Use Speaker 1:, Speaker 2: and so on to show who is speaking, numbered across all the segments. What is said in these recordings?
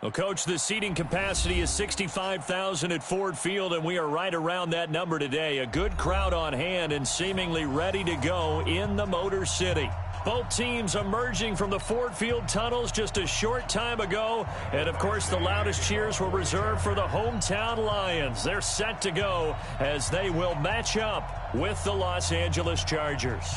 Speaker 1: Well, Coach, the seating capacity is 65,000 at Ford Field, and we are right around that number today. A good crowd on hand and seemingly ready to go in the Motor City. Both teams emerging from the Ford Field tunnels just a short time ago. And, of course, the loudest cheers were reserved for the hometown Lions. They're set to go as they will match up with the Los Angeles Chargers.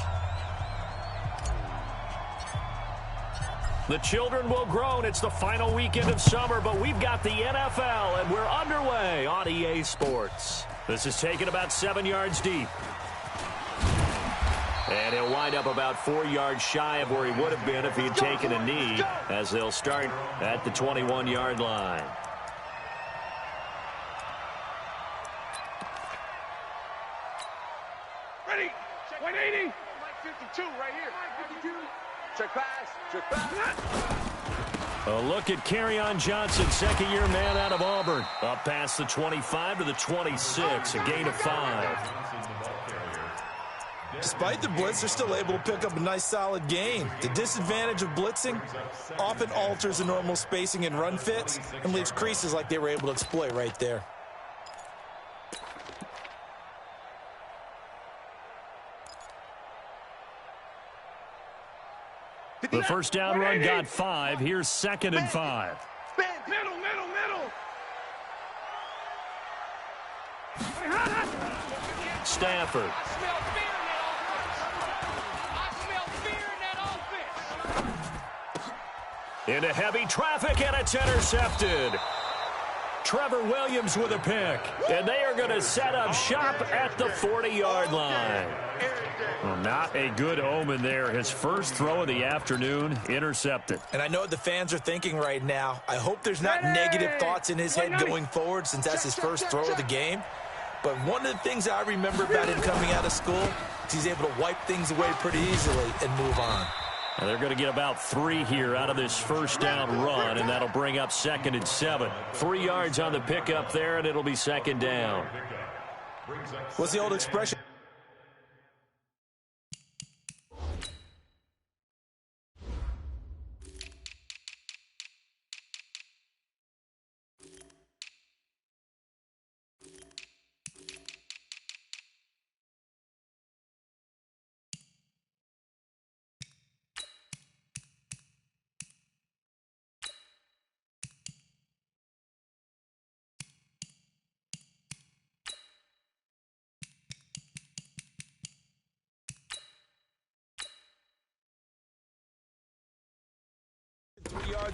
Speaker 1: The children will groan. It's the final weekend of summer, but we've got the NFL, and we're underway on EA Sports. This is taken about 7 yards deep. And he'll wind up about 4 yards shy of where he would have been if he'd taken a knee, as they'll start at the 21-yard line.
Speaker 2: Ready, 180. 52 right here. 52. Check pass. Check pass.
Speaker 1: A look at Kerryon Johnson, second-year man out of Auburn. Up past the 25 to the 26, a gain of 5.
Speaker 3: Despite the blitz, they're still able to pick up a nice solid gain. The disadvantage of blitzing often alters the normal spacing and run fits and leaves creases like they were able to exploit right there.
Speaker 1: The first down run got 5. Here's 2nd and 5.
Speaker 2: Middle.
Speaker 1: Stafford. Into heavy traffic, and it's intercepted. Trevor Williams with a pick. And they are going to set up shop at the 40-yard line. Well, not a good omen there. His first throw of the afternoon intercepted.
Speaker 3: And I know what the fans are thinking right now. I hope there's not negative thoughts in his head going forward since that's his first throw of the game. But one of the things I remember about him coming out of school is he's able to wipe things away pretty easily and move on.
Speaker 1: And they're going to get about 3 here out of this first down run, and that'll bring up 2nd and 7. 3 yards on the pickup there, and it'll be 2nd down.
Speaker 3: What's the old expression?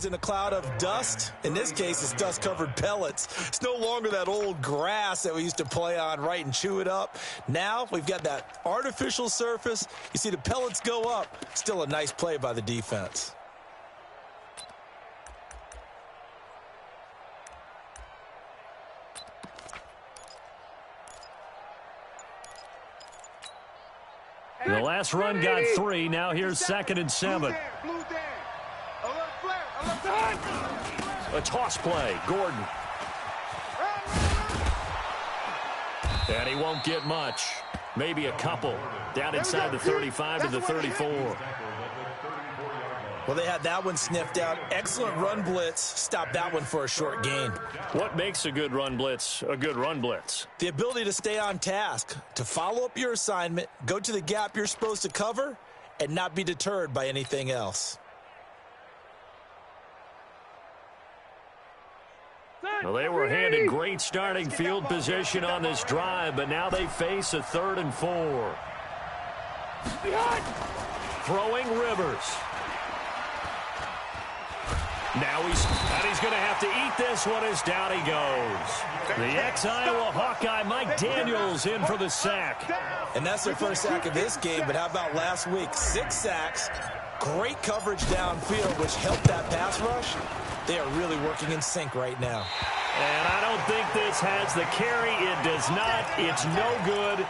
Speaker 3: In a cloud of dust. In this case, it's dust-covered pellets. It's no longer that old grass that we used to play on, right, and chew it up. Now we've got that artificial surface. You see the pellets go up. Still a nice play by the defense.
Speaker 1: The last run got 3. Now here's 2nd and 7. A toss play, Gordon. And he won't get much. Maybe a couple. Down inside the 35 to the 34.
Speaker 3: Well, they had that one sniffed out. Excellent run blitz. Stopped that one for a short gain.
Speaker 1: What makes a good run blitz a good run blitz?
Speaker 3: The ability to stay on task, to follow up your assignment, go to the gap you're supposed to cover, and not be deterred by anything else.
Speaker 1: Well, they were handed great starting field position on this drive, but now they face a 3rd and 4. Throwing Rivers. Now he's going to have to eat this one as down he goes. The ex-Iowa Hawkeye Mike Daniels in for the sack.
Speaker 3: And that's their first sack of this game, but how about last week? 6 sacks, great coverage downfield, which helped that pass rush. They are really working in sync right now.
Speaker 1: And I don't think this has the carry. It does not. It's no good.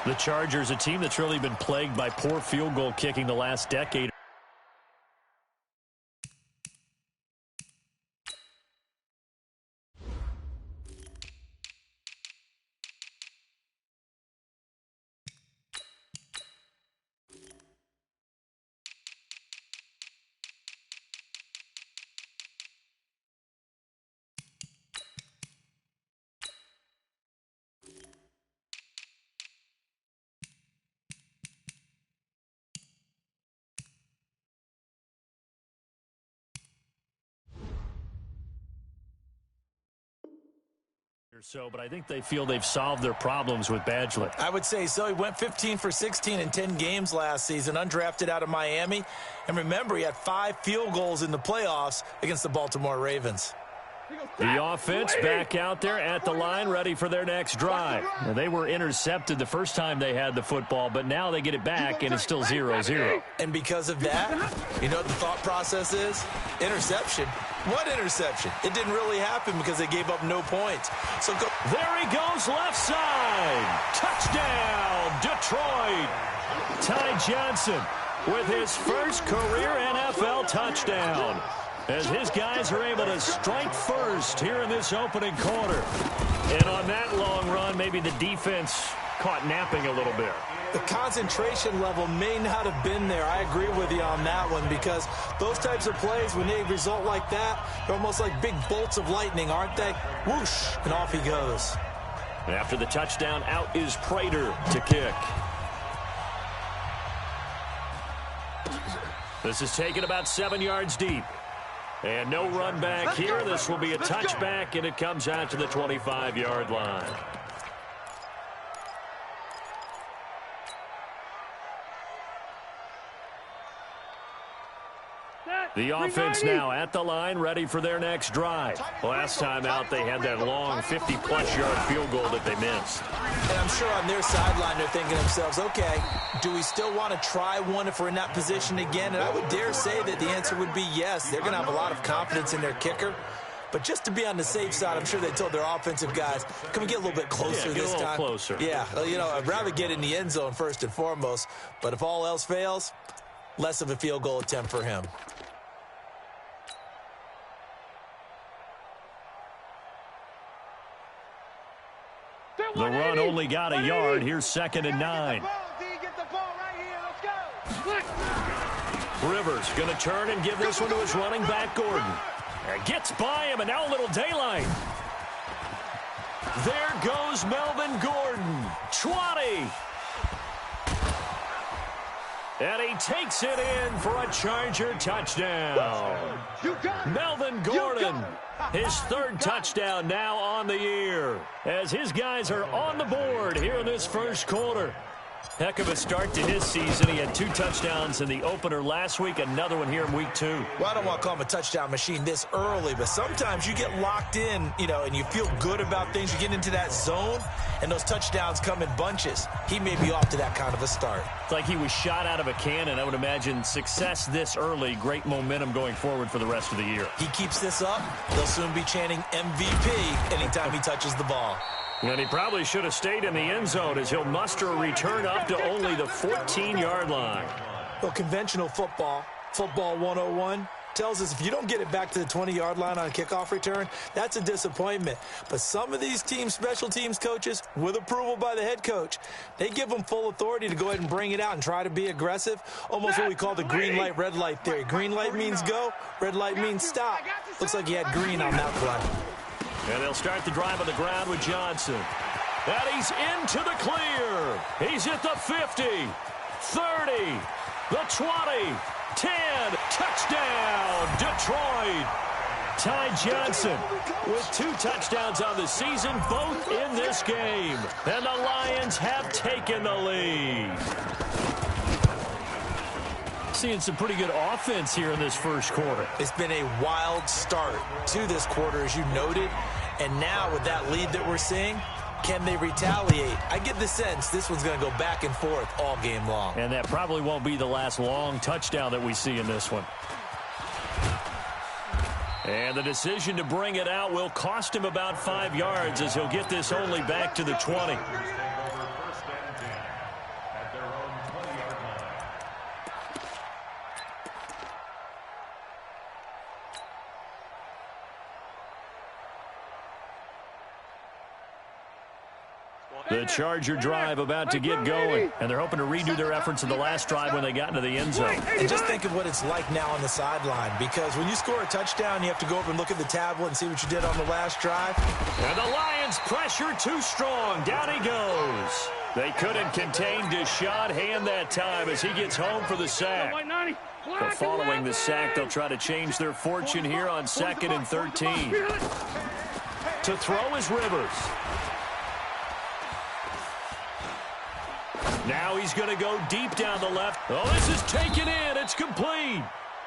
Speaker 1: The Chargers, a team that's really been plagued by poor field goal kicking the last decade. So, but I think they feel they've solved their problems with Badgley.
Speaker 3: I would say so. He went 15 for 16 in 10 games last season, undrafted out of Miami. And remember, he had 5 field goals in the playoffs against the Baltimore Ravens.
Speaker 1: The offense back out there at the line, ready for their next drive. Now, they were intercepted the first time they had the football, but now they get it back, and it's still 0-0.
Speaker 3: And because of that, you know what the thought process is? Interception. What interception? It didn't really happen because they gave up no points. So
Speaker 1: there he goes, left side. Touchdown, Detroit. Ty Johnson with his first career NFL touchdown, as his guys are able to strike first here in this opening quarter. And on that long run, maybe the defense caught napping a little bit.
Speaker 3: The concentration level may not have been there. I agree with you on that one, because those types of plays, when they result like that, they're almost like big bolts of lightning, aren't they? Whoosh, and off he goes.
Speaker 1: And after the touchdown, out is Prater to kick. This is taken about 7 yards deep. And no run back here. This will be a touchback, and it comes out to the 25-yard line. The offense now at the line, ready for their next drive. Last time out, they had that long 50-plus yard field goal that they missed.
Speaker 3: And I'm sure on their sideline, they're thinking to themselves, okay, do we still want to try one if we're in that position again? And I would dare say that the answer would be yes. They're going to have a lot of confidence in their kicker. But just to be on the safe side, I'm sure they told their offensive guys, can we get a little bit closer this time?
Speaker 1: Yeah, get a little closer.
Speaker 3: Yeah, you know, I'd rather get in the end zone first and foremost. But if all else fails, less of a field goal attempt for him.
Speaker 1: The run only got a yard. Here's 2nd and 9. Rivers going to turn and give this one to his running back, Gordon. Gets by him, and now a little daylight. There goes Melvin Gordon. 20. And he takes it in for a Charger touchdown. Melvin Gordon, his 3rd touchdown now on the year, as his guys are on the board here in this first quarter. Heck of a start to his season. He had 2 touchdowns in the opener last week, another one here in week 2.
Speaker 3: Well, I don't want to call him a touchdown machine this early, but sometimes you get locked in, you know, and you feel good about things. You get into that zone, and those touchdowns come in bunches. He may be off to that kind of a start.
Speaker 1: It's like he was shot out of a cannon. I would imagine success this early, great momentum going forward for the rest of the year.
Speaker 3: He keeps this up, they'll soon be chanting MVP anytime he touches the ball.
Speaker 1: And he probably should have stayed in the end zone, as he'll muster a return up to only the 14-yard line.
Speaker 3: Well, conventional football 101, tells us if you don't get it back to the 20-yard line on a kickoff return, that's a disappointment. But some of these special teams coaches, with approval by the head coach, they give them full authority to go ahead and bring it out and try to be aggressive. Almost what we call the green light, red light theory. Green light means go, red light means stop. Looks like he had green on that play.
Speaker 1: And they'll start the drive on the ground with Johnson. And he's into the clear. He's at the 50, 30, the 20, 10. Touchdown, Detroit. Ty Johnson with 2 touchdowns on the season, both in this game. And the Lions have taken the lead. Seeing some pretty good offense here in this first quarter.
Speaker 3: It's been a wild start to this quarter, as you noted. And now with that lead that we're seeing, can they retaliate? I get the sense this one's going to go back and forth all game long.
Speaker 1: And that probably won't be the last long touchdown that we see in this one. And the decision to bring it out will cost him about 5 yards, as he'll get this only back to the 20. The Charger drive about to get going, and they're hoping to redo their efforts in the last drive when they got into the end zone.
Speaker 3: And just think of what it's like now on the sideline, because when you score a touchdown, you have to go over and look at the tablet and see what you did on the last drive.
Speaker 1: And the Lions pressure too strong. Down he goes. They couldn't contain Deshaun Hand that time as he gets home for the sack. But following the sack, they'll try to change their fortune here on 2nd and 13. To throw is Rivers. Now he's going to go deep down the left. Oh, this is taken in. It's complete.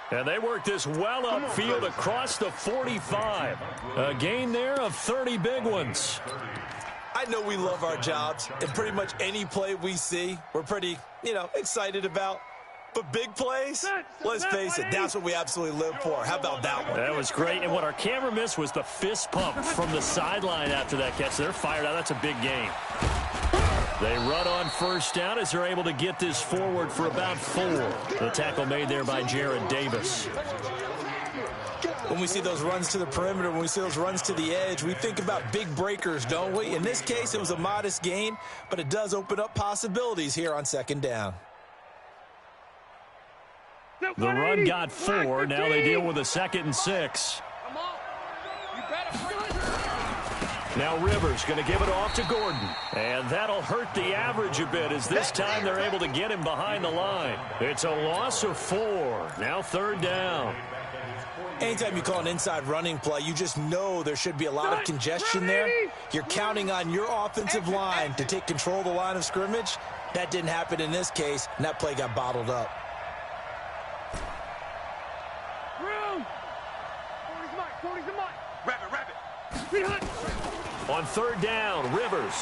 Speaker 1: And they work this well upfield across the 45. A gain there of 30 big ones.
Speaker 3: I know we love our jobs, and pretty much any play we see, we're pretty, excited about. But big plays, let's face it, that's what we absolutely live for. How about that one?
Speaker 1: That was great. And what our camera missed was the fist pump from the sideline after that catch. They're fired out. That's a big gain. They run on first down as they're able to get this forward for about 4. The tackle made there by Jared Davis.
Speaker 3: When we see those runs to the perimeter, when we see those runs to the edge, we think about big breakers, don't we? In this case, it was a modest gain, but it does open up possibilities here on second down.
Speaker 1: The run got 4. Now they deal with a 2nd and 6. Now Rivers going to give it off to Gordon. And that'll hurt the average a bit as this time they're able to get him behind the line. It's a loss of 4. Now 3rd down.
Speaker 3: Anytime you call an inside running play, you just know there should be a lot of congestion there. You're counting on your offensive line to take control of the line of scrimmage. That didn't happen in this case, and that play got bottled up.
Speaker 1: On 3rd down, Rivers.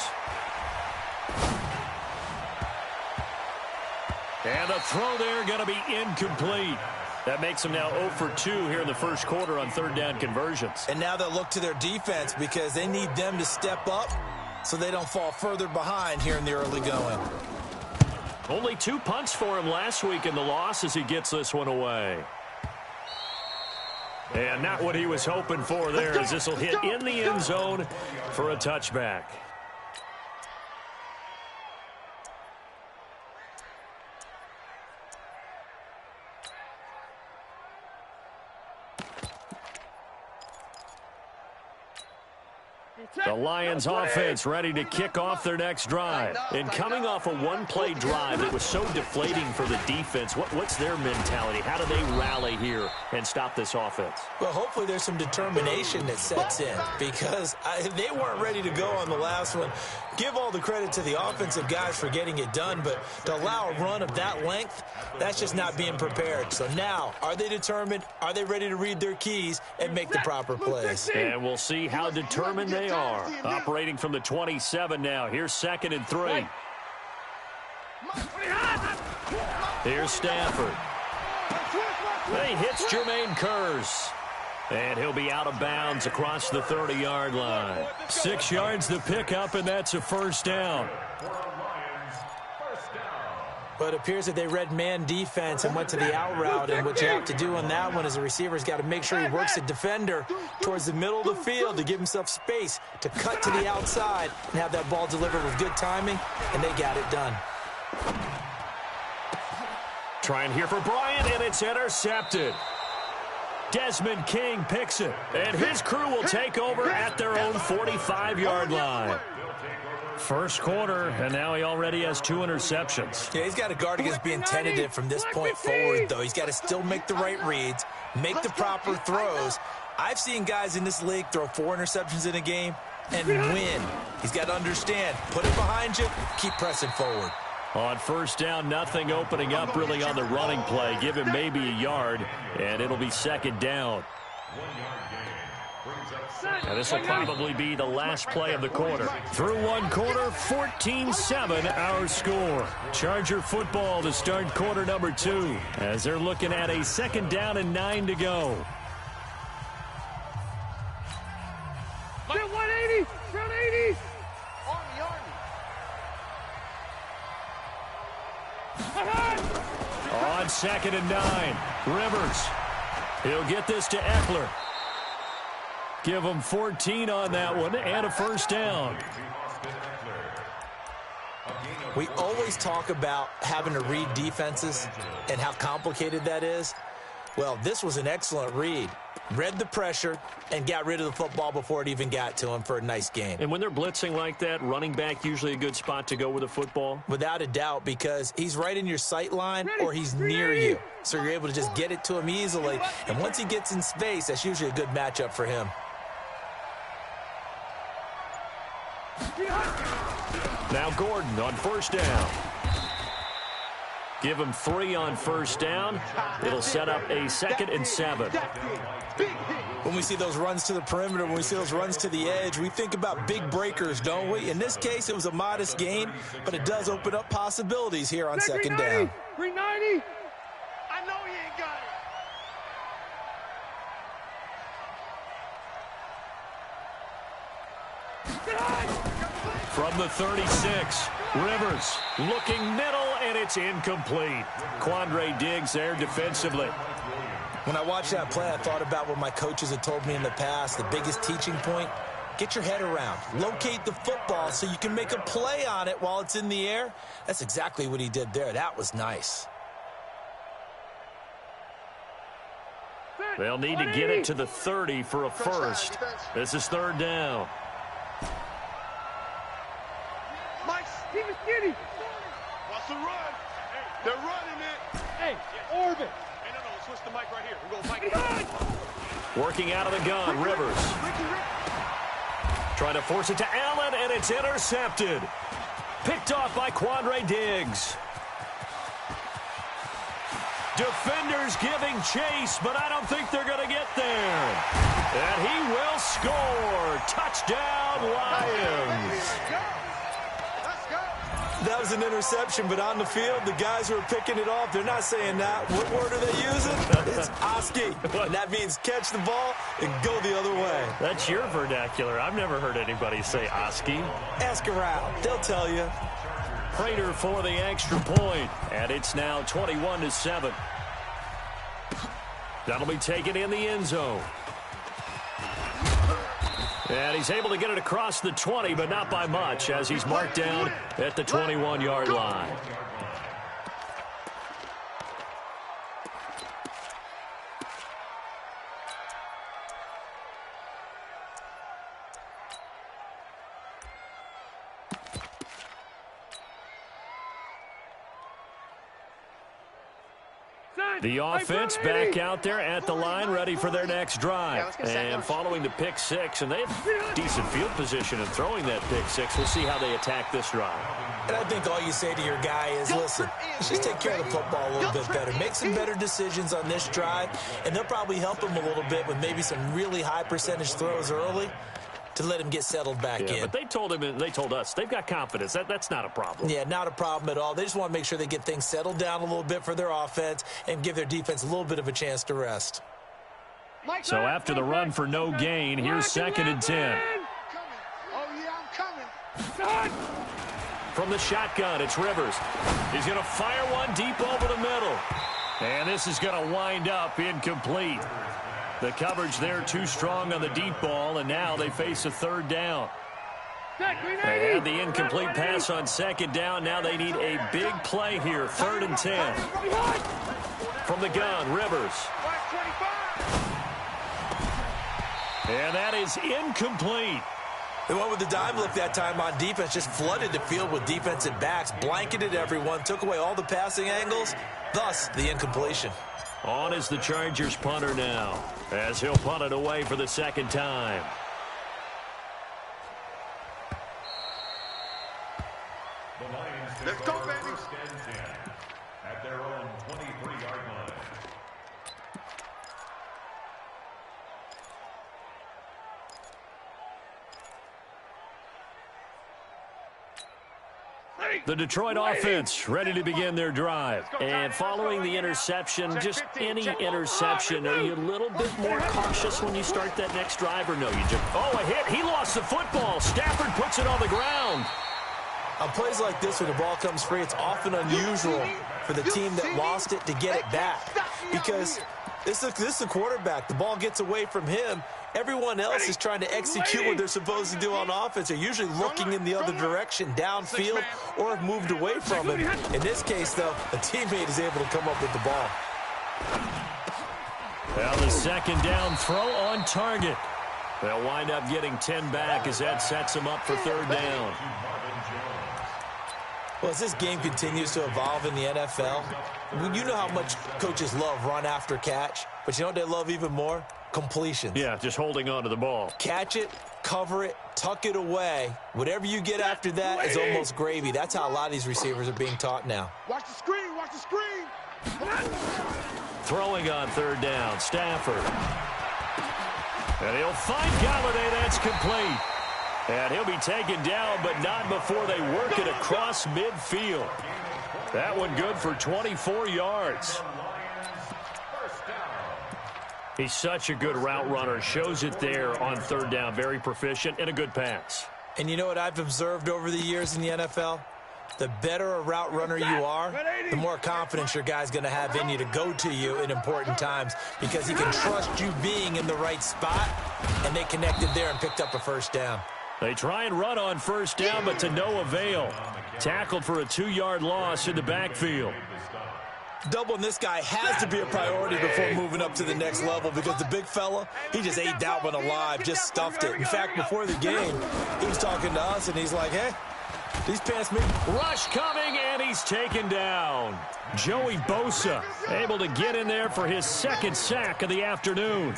Speaker 1: And the throw there going to be incomplete. That makes them now 0 for 2 here in the first quarter on 3rd down conversions.
Speaker 3: And now they'll look to their defense because they need them to step up so they don't fall further behind here in the early going.
Speaker 1: Only 2 punts for him last week in the loss as he gets this one away. And not what he was hoping for there as this will hit in the end zone for a touchback. The Lions offense ready to kick off their next drive. And coming off a one-play drive that was so deflating for the defense, what's their mentality? How do they rally here and stop this offense?
Speaker 3: Well, hopefully there's some determination that sets in because they weren't ready to go on the last one. Give all the credit to the offensive guys for getting it done, but to allow a run of that length, that's just not being prepared. So now, are they determined? Are they ready to read their keys and make the proper plays?
Speaker 1: And we'll see how determined they are. Operating from the 27 now. Here's 2nd and 3. Here's Stafford. He hits Jermaine Kearse. And he'll be out of bounds across the 30-yard line. 6 yards to pick up, and that's a first down.
Speaker 3: But it appears that they read man defense and went to the out route. And what you have to do on that one is the receiver's got to make sure he works the defender towards the middle of the field to give himself space to cut to the outside and have that ball delivered with good timing, and they got it done.
Speaker 1: Trying here for Bryant, and it's intercepted. Desmond King picks it, and his crew will take over at their own 45-yard line. First quarter, and now he already has 2 interceptions.
Speaker 3: Yeah, he's got to guard against being tentative from this point forward, though. He's got to still make the right reads, make the proper throws. I've seen guys in this league throw 4 interceptions in a game and win. He's got to understand, put it behind you, keep pressing forward.
Speaker 1: On first down, nothing opening up really on the running play. Give him maybe a yard, and it'll be 2nd down. And this will probably be the last play of the quarter. Through one quarter, 14-7 our score. Charger football to start quarter number 2 as they're looking at a 2nd down and 9 to go.
Speaker 2: 180, 180.
Speaker 1: On 2nd and 9, Rivers. He'll get this to Eckler. Give him 14 on that one and a first down.
Speaker 3: We always talk about having to read defenses and how complicated that is. Well, this was an excellent read. Read the pressure and got rid of the football before it even got to him for a nice gain.
Speaker 1: And when they're blitzing like that, running back usually a good spot to go with the football?
Speaker 3: Without a doubt, because he's right in your sight line or he's near you. So you're able to just get it to him easily. And once he gets in space, that's usually a good matchup for him.
Speaker 1: Now Gordon on first down. Give him 3 on first down. It'll set up a 2nd and 7.
Speaker 3: When we see those runs to the perimeter, when we see those runs to the edge, we think about big breakers, don't we? In this case, it was a modest gain, but it does open up possibilities here on 2nd down.
Speaker 2: 390. I know he ain't got it.
Speaker 1: From the 36, Rivers looking middle, and it's incomplete. Quandre Diggs there defensively.
Speaker 3: When I watched that play, I thought about what my coaches had told me in the past. The biggest teaching point, get your head around. Locate the football so you can make a play on it while it's in the air. That's exactly what he did there. That was nice.
Speaker 1: They'll need to get it to the 30 for a first. This is 3rd down.
Speaker 2: Keep it skinny. Watch the run. They're running it. Hey, orbit. Hey, no, switch the mic right here. We're going to mic.
Speaker 1: Working out of the gun, Rivers. Trying to force it to Allen, and it's intercepted. Picked off by Quandre Diggs. Defenders giving chase, but I don't think they're going to get there. And he will score. Touchdown, Lions.
Speaker 3: That was an interception, but on the field, the guys who are picking it off, they're not saying that. What word are they using? It's Oski. And that means catch the ball and go the other way.
Speaker 1: That's your vernacular. I've never heard anybody say Oski.
Speaker 3: Ask around. They'll tell you.
Speaker 1: Prater for the extra point, and it's now 21-7. That'll be taken in the end zone. And he's able to get it across the 20, but not by much, as he's marked down at the 21-yard line. The offense back out there at the line, ready for their next drive. And following the pick six, and they have decent field position in throwing that pick six. We'll see how they attack this drive.
Speaker 3: And I think all you say to your guy is, listen, let's just take care of the football a little bit better. Make some better decisions on this drive, and they'll probably help him a little bit with maybe some really high percentage throws early to let him get settled back in.
Speaker 1: But they told him, and they told us, they've got confidence. That's not a problem.
Speaker 3: Yeah, not a problem at all. They just want to make sure they get things settled down a little bit for their offense and give their defense a little bit of a chance to rest.
Speaker 1: So after the run for no gain, here's 2nd and 10.
Speaker 2: Oh, yeah, I'm coming.
Speaker 1: From the shotgun, it's Rivers. He's going to fire one deep over the middle. And this is going to wind up incomplete. The coverage there too strong on the deep ball, and now they face a 3rd down. They had the incomplete pass on 2nd down. Now they need a big play here, 3rd and 10. From the gun, Rivers. And that is incomplete.
Speaker 3: They went with the dime look that time on defense, just flooded the field with defensive backs, blanketed everyone, took away all the passing angles, thus the incompletion.
Speaker 1: On is the Chargers punter now, as he'll punt it away for the 2nd time.
Speaker 2: Let's go, baby.
Speaker 4: At their own 23-yard line.
Speaker 1: The Detroit offense ready to begin their drive. And following the interception, just any interception, are you a little bit more cautious when you start that next drive, or no? You just, a hit. He lost the football. Stafford puts it on the ground.
Speaker 3: On plays like this where the ball comes free, it's often unusual for the team that lost it to get it back. Because this is the quarterback. The ball gets away from him. Everyone else is trying to execute what they're supposed to do on offense. They're usually looking in the other direction, downfield, or have moved away from him. In this case, though, a teammate is able to come up with the ball.
Speaker 1: Well, the 2nd down throw on target. They'll wind up getting 10 back as that sets them up for 3rd down.
Speaker 3: Well, as this game continues to evolve in the NFL, you know how much coaches love run after catch, but you know what they love even more? Completions.
Speaker 1: Yeah, just holding on to the ball.
Speaker 3: Catch it, cover it, tuck it away. Whatever you get after that is almost gravy. That's how a lot of these receivers are being taught now.
Speaker 2: Watch the screen, watch the screen.
Speaker 1: Throwing on third down, Stafford. And he'll find Galladay. That's complete. And he'll be taken down, but not before they work it across midfield. That one good for 24 yards. He's such a good route runner. Shows it there on third down. Very proficient and a good pass.
Speaker 3: And you know what I've observed over the years in the NFL? The better a route runner you are, the more confidence your guy's going to have in you to go to you in important times because he can trust you being in the right spot, and they connected there and picked up a first down.
Speaker 1: They try and run on first down, but to no avail. Tackled for a 2-yard loss in the backfield.
Speaker 3: Doubling this guy has to be a priority before moving up to the next level because the big fella, he just ate that one alive, just stuffed it. In fact, before the game, he was talking to us, and he's like, hey, these past me.
Speaker 1: Rush coming, and he's taken down. Joey Bosa able to get in there for his second sack of the afternoon.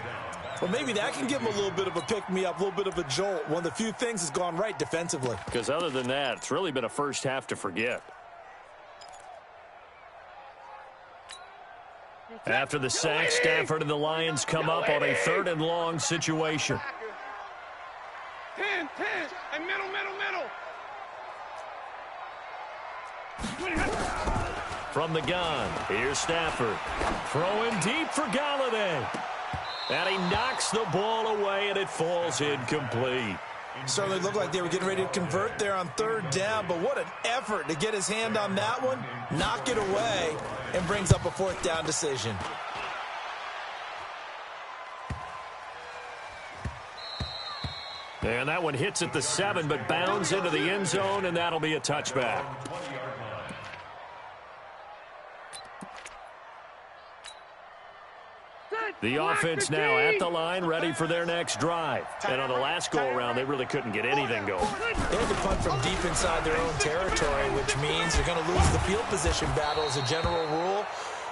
Speaker 3: Well, maybe that can give him a little bit of a pick-me-up, a little bit of a jolt. One of the few things has gone right defensively.
Speaker 1: Because other than that, it's really been a first half to forget. After the sack, Stafford and the Lions come up on a 3rd and long situation.
Speaker 2: 10, and middle.
Speaker 1: From the gun, here's Stafford. Throwing deep for Galladay. And he knocks the ball away, and it falls incomplete.
Speaker 3: Certainly looked like they were getting ready to convert there on 3rd down, but what an effort to get his hand on that one, knock it away, and brings up a 4th down decision.
Speaker 1: And that one hits at the 7, but bounds into the end zone, and that'll be a touchback. The offense now at the line, ready for their next drive. And on the last go-around, they really couldn't get anything going.
Speaker 3: They had to punt from deep inside their own territory, which means they're going to lose the field position battle as a general rule.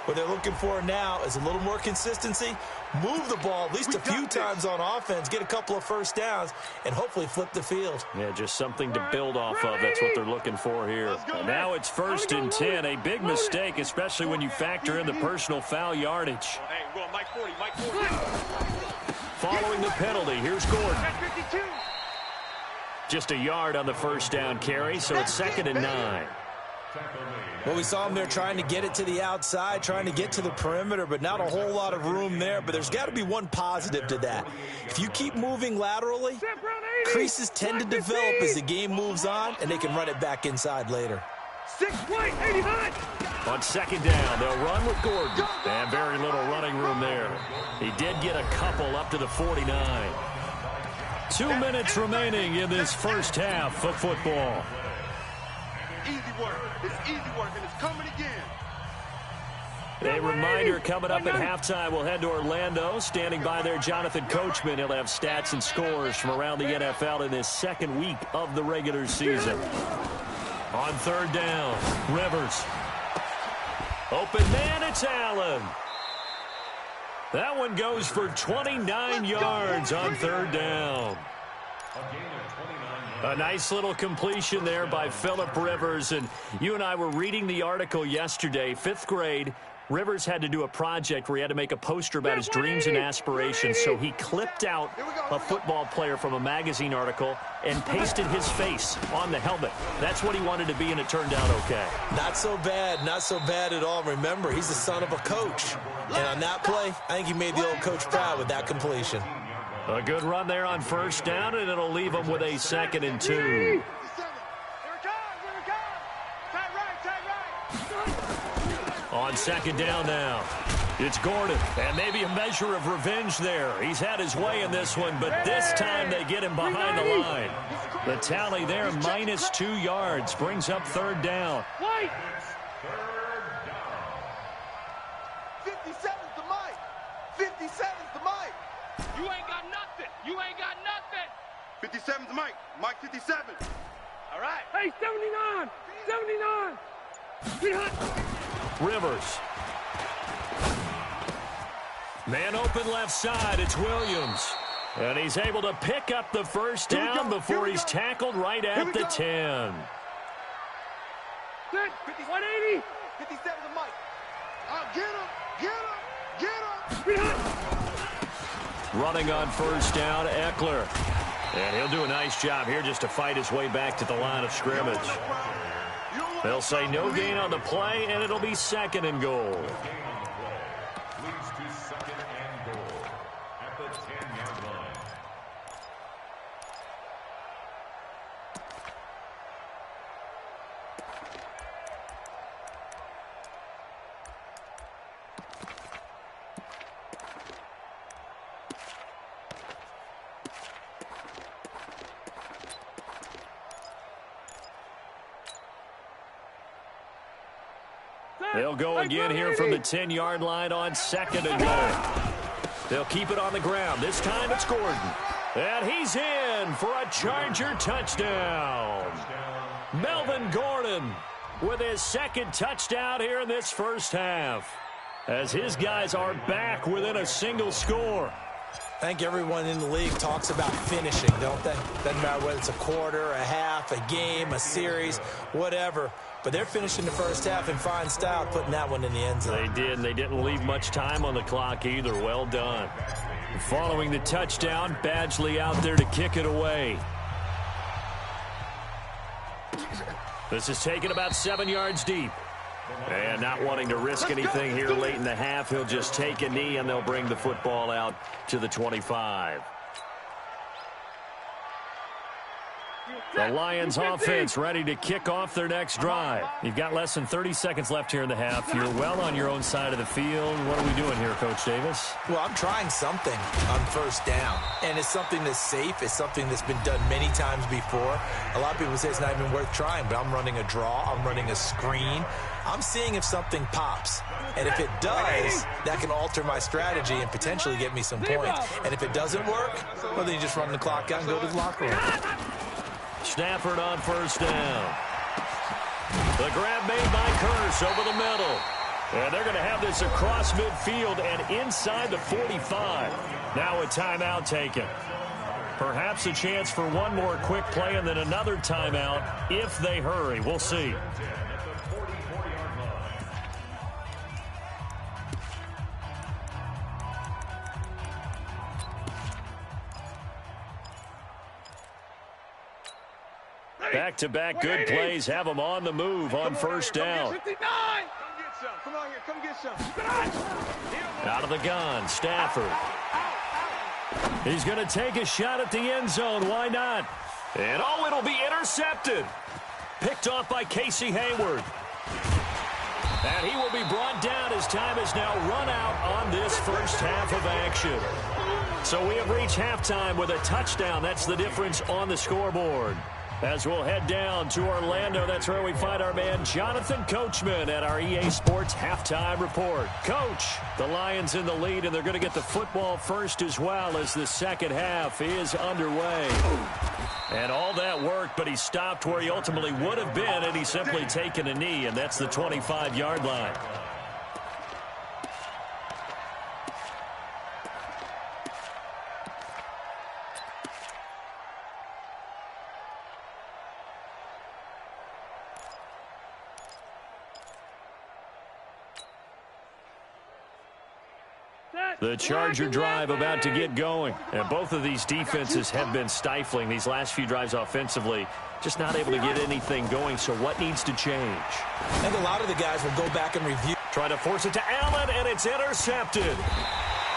Speaker 3: What they're looking for now is a little more consistency, move the ball at least a few times on offense, get a couple of first downs, and hopefully flip the field.
Speaker 1: Yeah, just something to build off of. That's what they're looking for here. And now it's 1st and 10, a big mistake, especially when you factor in the personal foul yardage.
Speaker 2: Hey, we're going Mike 40.
Speaker 1: Following the penalty, here's Gordon. Just a yard on the first down carry, so it's 2nd and 9.
Speaker 3: Well, we saw him there trying to get it to the outside, trying to get to the perimeter, but not a whole lot of room there. But there's got to be one positive to that. If you keep moving laterally, creases tend to develop as the game moves on, and they can run it back inside later.
Speaker 2: 6.89.
Speaker 1: On 2nd down, they'll run with Gordon. And very little running room there. He did get a couple up to the 49. 2 minutes remaining in this first half of football.
Speaker 2: Easy work. It's easy work, and it's coming again.
Speaker 1: A reminder coming up at halftime, we'll head to Orlando. Standing by there, Jonathan Coachman. He'll have stats and scores from around the NFL in this 2nd week of the regular season. On 3rd down, Rivers. Open man, it's Allen. That one goes for 29 yards on 3rd down. A nice little completion there by Phillip Rivers. And you and I were reading the article yesterday, 5th grade. Rivers had to do a project where he had to make a poster about his dreams and aspirations. So he clipped out a football player from a magazine article and pasted his face on the helmet. That's what he wanted to be, and it turned out okay.
Speaker 3: Not so bad at all. Remember, he's the son of a coach. And on that play, I think he made the old coach proud with that completion.
Speaker 1: A good run there on 1st down, and it'll leave him with a 2nd and 2. On 2nd down now, it's Gordon, and maybe a measure of revenge there. He's had his way in this one, but this time they get him behind the line. The tally there, minus 2 yards, brings up 3rd down.
Speaker 2: 57's the mic. 57's the mic. You ain't got nothing. 57's the mic. Mike 57. All right. Hey, 79! 79!
Speaker 1: Rivers. Man open left side. It's Williams. And he's able to pick up the first down before he's tackled right at the 10.
Speaker 2: 180. 57 to Mike. Get him.
Speaker 1: Running on first down, Eckler. And he'll do a nice job here just to fight his way back to the line of scrimmage. They'll say no gain on the play, and it'll be 2nd and goal.
Speaker 4: Leads to 2nd and goal at the 10-yard line.
Speaker 1: They'll go again here from the 10-yard line on 2nd and goal. They'll keep it on the ground. This time it's Gordon. And he's in for a Charger touchdown. Melvin Gordon with his 2nd touchdown here in this first half, as his guys are back within a single score.
Speaker 3: I think everyone in the league talks about finishing, don't they? Doesn't matter whether it's a quarter, a half, a game, a series, whatever. But they're finishing the first half in fine style, putting that one in the end zone.
Speaker 1: They did, and they didn't leave much time on the clock either. Well done. Following the touchdown, Badgley out there to kick it away. This is taken about 7 yards deep. And not wanting to risk anything here late in the half, he'll just take a knee, and they'll bring the football out to the 25. The Lions offense ready to kick off their next drive. You've got less than 30 seconds left here in the half. You're well on your own side of the field. What are we doing here, Coach Davis?
Speaker 3: Well, I'm trying something on first down, and it's something that's safe. It's something that's been done many times before. A lot of people say it's not even worth trying, but I'm running a draw. I'm running a screen. I'm seeing if something pops. And if it does, that can alter my strategy and potentially get me some points. And if it doesn't work, well, then you just run the clock out and go to the locker room.
Speaker 1: Stafford on first down. The grab made by Curse over the middle. And they're going to have this across midfield and inside the 45. Now a timeout taken. Perhaps a chance for one more quick play and then another timeout if they hurry. We'll see. Back-to-back good plays have them on the move on first down.
Speaker 2: Come on here, come get some.
Speaker 1: Out of the gun, Stafford. He's going to take a shot at the end zone. Why not? And it'll be intercepted. Picked off by Casey Hayward. And he will be brought down as time is now run out on this first half of action. So we have reached halftime with a touchdown. That's the difference on the scoreboard. As we'll head down to Orlando, that's where we find our man Jonathan Coachman at our EA Sports Halftime Report. Coach, the Lions in the lead, and they're going to get the football first as well as the second half is underway. And all that worked, but he stopped where he ultimately would have been, and he's simply taken a knee, and that's the 25-yard line. The Charger drive about to get going. And both of these defenses have been stifling these last few drives offensively. Just not able to get anything going. So what needs to change?
Speaker 3: I think a lot of the guys will go back and review.
Speaker 1: Trying to force it to Allen, and it's intercepted.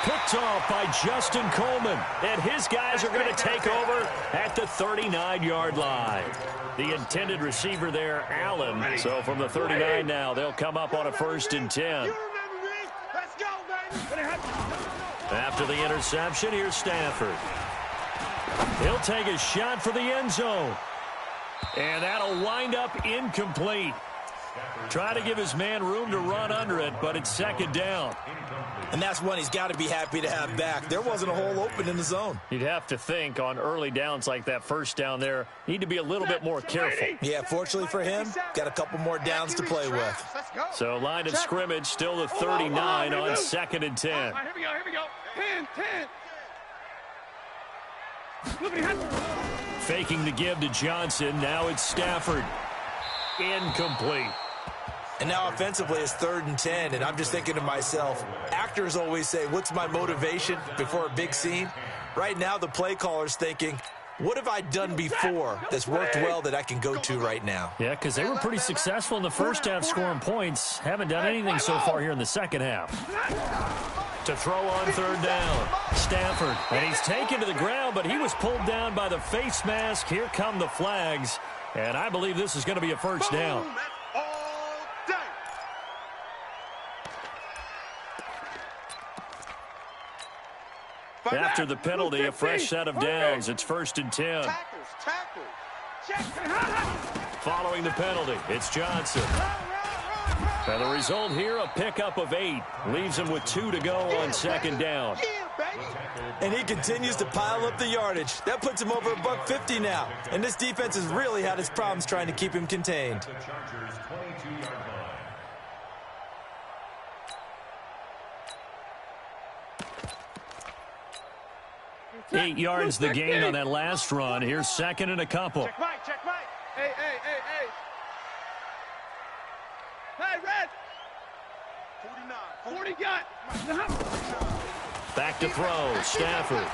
Speaker 1: Picked off by Justin Coleman. And his guys are going to take over at the 39-yard line. The intended receiver there, Allen. So from the 39 now, they'll come up on a 1st and 10. After the interception, here's Stafford. He'll take a shot for the end zone. And that'll wind up incomplete. Try to give his man room to run under it, but it's second down.
Speaker 3: And that's one he's got to be happy to have back. There wasn't a hole open in the zone.
Speaker 1: You'd have to think on early downs like that first down there, need to be a little bit more careful.
Speaker 3: Yeah, fortunately for him, got a couple more downs to play with.
Speaker 1: So line of scrimmage still the 39 on 2nd and 10.
Speaker 2: All right, here we go. 10.
Speaker 1: Faking the give to Johnson. Now it's Stafford. Incomplete.
Speaker 3: And now offensively it's 3rd and 10, and I'm just thinking to myself, actors always say, what's my motivation before a big scene? Right now the play caller's thinking, what have I done before that's worked well that I can go to right now?
Speaker 1: Yeah, because they were pretty successful in the first half scoring points. Haven't done anything so far here in the second half. To throw on 3rd down. Stafford. And he's taken to the ground, but he was pulled down by the face mask. Here come the flags. And I believe this is going to be a first down. After the penalty, a fresh set of downs. It's 1st and 10. Following the penalty, it's Johnson. And the result here, a pickup of 8. Leaves him with 2 to go on 2nd down.
Speaker 3: And he continues to pile up the yardage. That puts him over $150 now. And this defense has really had its problems trying to keep him contained.
Speaker 1: 8 yards the gain on that last run. Here's 2nd and a couple.
Speaker 2: Check Mike. Hey. Hey, Red. 49. 40 got.
Speaker 1: Back to throw. Stafford.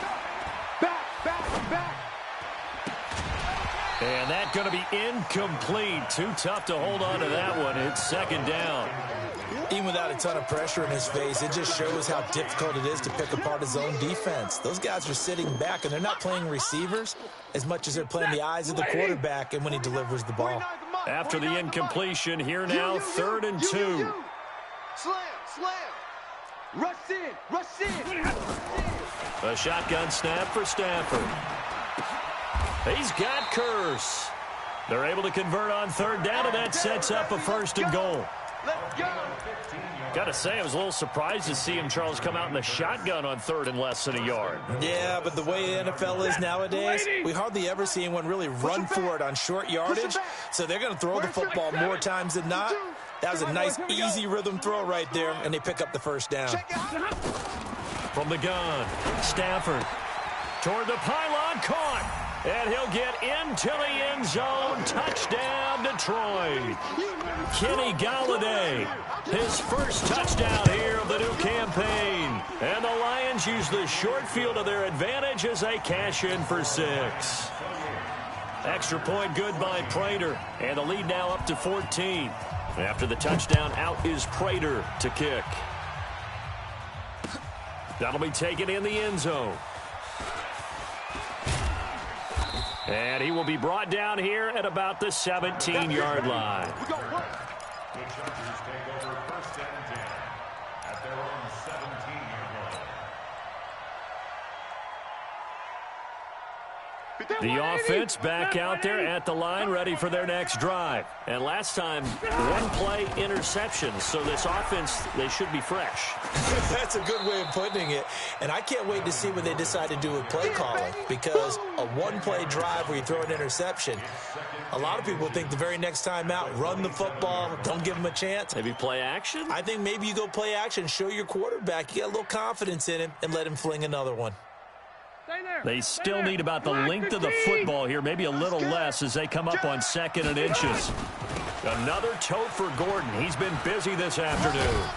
Speaker 2: Back.
Speaker 1: And that's going to be incomplete. Too tough to hold on to that one. It's 2nd down.
Speaker 3: Even without a ton of pressure in his face, it just shows how difficult it is to pick apart his own defense. Those guys are sitting back, and they're not playing receivers as much as they're playing the eyes of the quarterback and when he delivers the ball.
Speaker 1: After the incompletion, here now, 3rd and 2.
Speaker 2: Slam. Rush in.
Speaker 1: A shotgun snap for Stafford. He's got Curse. They're able to convert on 3rd down, and that sets up a 1st and goal.
Speaker 2: Let's go.
Speaker 1: Got to say, I was a little surprised to see him, Charles, come out in the shotgun on 3rd and less than a yard.
Speaker 3: Yeah, but the way the NFL is nowadays, we hardly ever see anyone really run for it on short yardage. So they're going to throw the football more times than not. That was a nice, easy rhythm throw right there, and they pick up the 1st down.
Speaker 1: From the gun, Stafford toward the pylon, caught. And he'll get into the end zone. Touchdown, Detroit. Kenny Galladay, his first touchdown here of the new campaign. And the Lions use the short field to their advantage as they cash in for 6. Extra point good by Prater. And the lead now up to 14. After the touchdown, out is Prater to kick. That'll be taken in the end zone. And he will be brought down here at about the 17-yard line.
Speaker 4: The Chargers take over 1st and 10 at their own 17-yard line.
Speaker 1: The offense back out there at the line, ready for their next drive. And last time, 1-play interception. So this offense, they should be fresh.
Speaker 3: That's a good way of putting it. And I can't wait to see what they decide to do with play calling, because a 1-play drive where you throw an interception, a lot of people think the very next time out, run the football, don't give them a chance.
Speaker 1: Maybe play action?
Speaker 3: I think maybe you go play action, show your quarterback you got a little confidence in him, and let him fling another one.
Speaker 1: They still need about the length of the football here, maybe a little less as they come up on 2nd and inches. Another tote for Gordon. He's been busy this afternoon.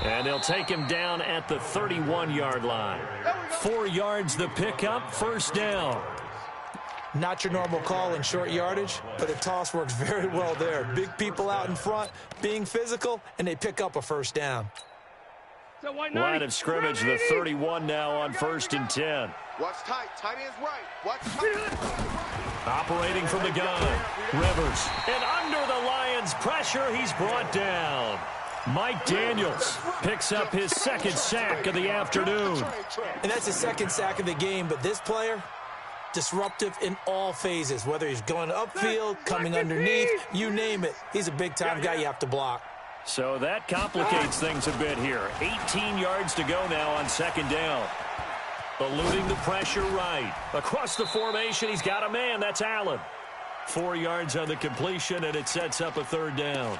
Speaker 1: And they'll take him down at the 31-yard line. 4 yards the pickup, 1st down.
Speaker 3: Not your normal call in short yardage, but a toss works very well there. Big people out in front, being physical, and they pick up a 1st down.
Speaker 1: Line of scrimmage, the 31 now on 1st and 10.
Speaker 2: Watch tight. Tight end's right. Watch tight.
Speaker 1: Operating from the gun, Rivers. And under the Lions' pressure, he's brought down. Mike Daniels picks up his 2nd sack of the afternoon.
Speaker 3: And that's his 2nd sack of the game, but this player, disruptive in all phases, whether he's going upfield, coming underneath, you name it. He's a big-time guy you have to block.
Speaker 1: So that complicates things a bit here. 18 yards to go now on second down. Eluding the pressure right. Across the formation, he's got a man. That's Allen. 4 yards on the completion, and it sets up a third down.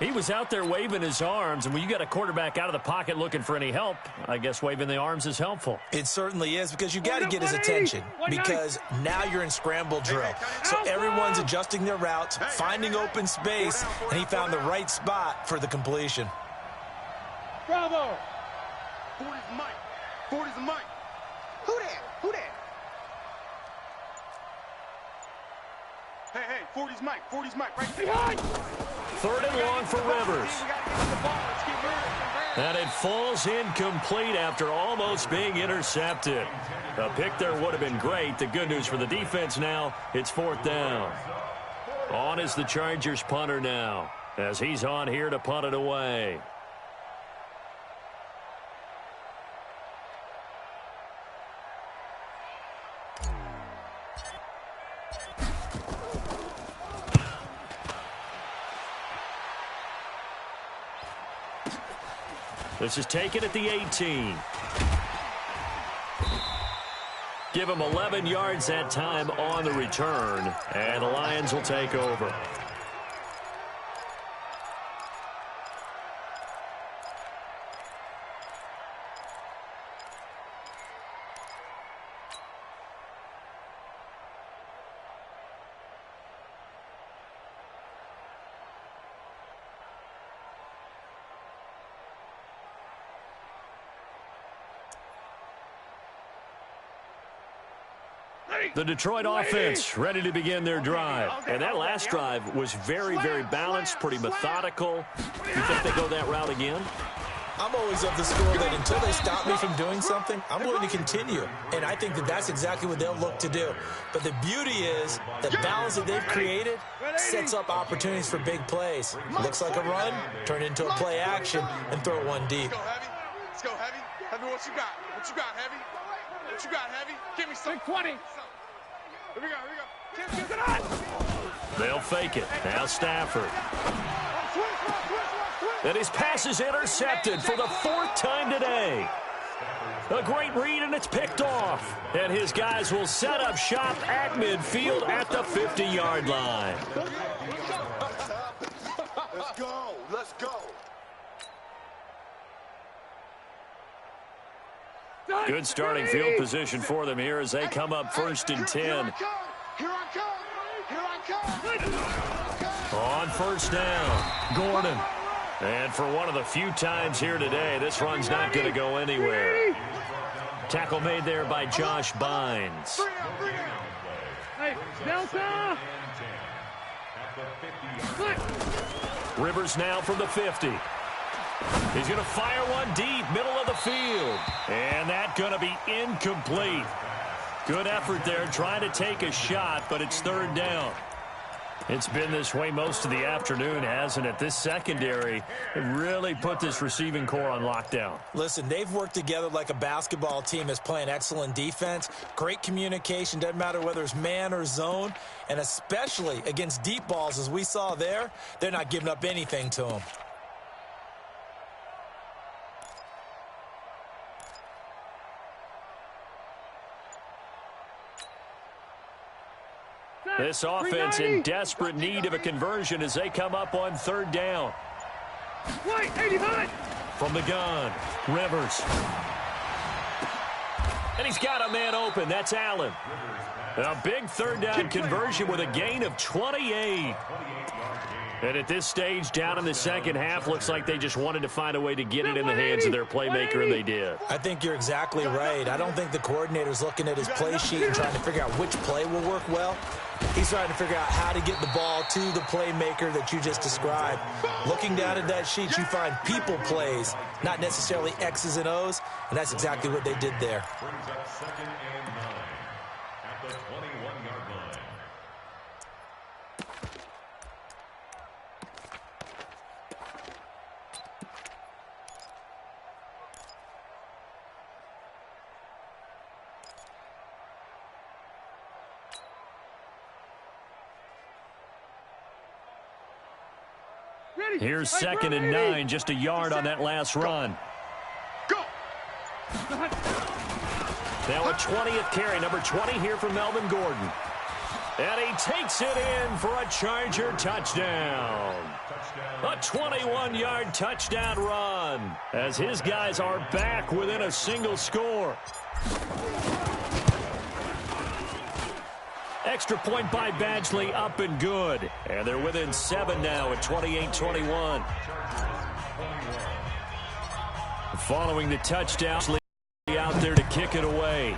Speaker 1: He was out there waving his arms, and when you got a quarterback out of the pocket looking for any help, I guess waving the arms is helpful.
Speaker 3: It certainly is, because you got to get his attention, because now you're in scramble drill. So everyone's adjusting their routes, finding open space, and he found the right spot for the completion.
Speaker 2: Bravo! 40's Mike. 40's Mike. Who that? Who that? Hey, 40's Mike. 40's Mike. Right behind.
Speaker 1: Third and long for Rivers. And it falls incomplete after almost being intercepted. A pick there would have been great. The good news for the defense now, it's fourth down. On is the Chargers punter now, as he's on here to punt it away. This is taken at the 18. Give him 11 yards that time on the return, and the Lions will take over. The Detroit offense ready to begin their drive. And that last drive was very, very balanced, pretty methodical. You think they go that route again?
Speaker 3: I'm always of the school that until they stop me from doing something, I'm going to continue. And I think that that's exactly what they'll look to do. But the beauty is the balance that they've created sets up opportunities for big plays. Looks like a run, turn it into a play action, and throw one deep.
Speaker 2: Let's go, Heavy. Let's go, Heavy. Heavy, what you got? What you got, Heavy? What you got, Heavy? Give me some. 20. Here we go, here we go.
Speaker 1: They'll fake it. Now Stafford. And his pass is intercepted for the fourth time today. A great read, and it's picked off. And his guys will set up shop at midfield at the 50-yard line.
Speaker 2: Let's go. Let's go.
Speaker 1: Good starting field position for them here as they come up first and 10.
Speaker 2: Here I come.
Speaker 1: On first down, Gordon. And for one of the few times here today, this run's not going to go anywhere. Tackle made there by Josh Bynes.
Speaker 2: Hey, Delta.
Speaker 1: Rivers now from the 50. He's going to fire one deep, middle of the field. And that's going to be incomplete. Good effort there, trying to take a shot, but it's third down. It's been this way most of the afternoon, hasn't it? This secondary really put this receiving core on lockdown.
Speaker 3: Listen, they've worked together like a basketball team is playing excellent defense. Great communication, doesn't matter whether it's man or zone. And especially against deep balls, as we saw there, they're not giving up anything to them.
Speaker 1: This offense in desperate need of a conversion as they come up on third down.
Speaker 2: White, 85.
Speaker 1: From the gun, Rivers. And he's got a man open. That's Allen. A big third down conversion with a gain of 28. And at this stage, down in the second half, looks like they just wanted to find a way to get it in the hands of their playmaker, and they did.
Speaker 3: I think you're exactly right. I don't think the coordinator's looking at his play sheet and trying to figure out which play will work well. He's trying to figure out how to get the ball to the playmaker that you just described. Looking down at that sheet, you find people plays, not necessarily X's and O's, and that's exactly what they did there.
Speaker 4: Brings up second and 9 at the 21-yard line.
Speaker 1: Here's 2nd and 9, just a yard on that last run.
Speaker 2: Go.
Speaker 1: Now a 20th carry, number 20 here from Melvin Gordon. And he takes it in for a Charger touchdown. A 21-yard touchdown run as his guys are back within a single score. Extra point by Badgley, up and good. And they're within 7 now at 28-21. Following the touchdown, out there to kick it away.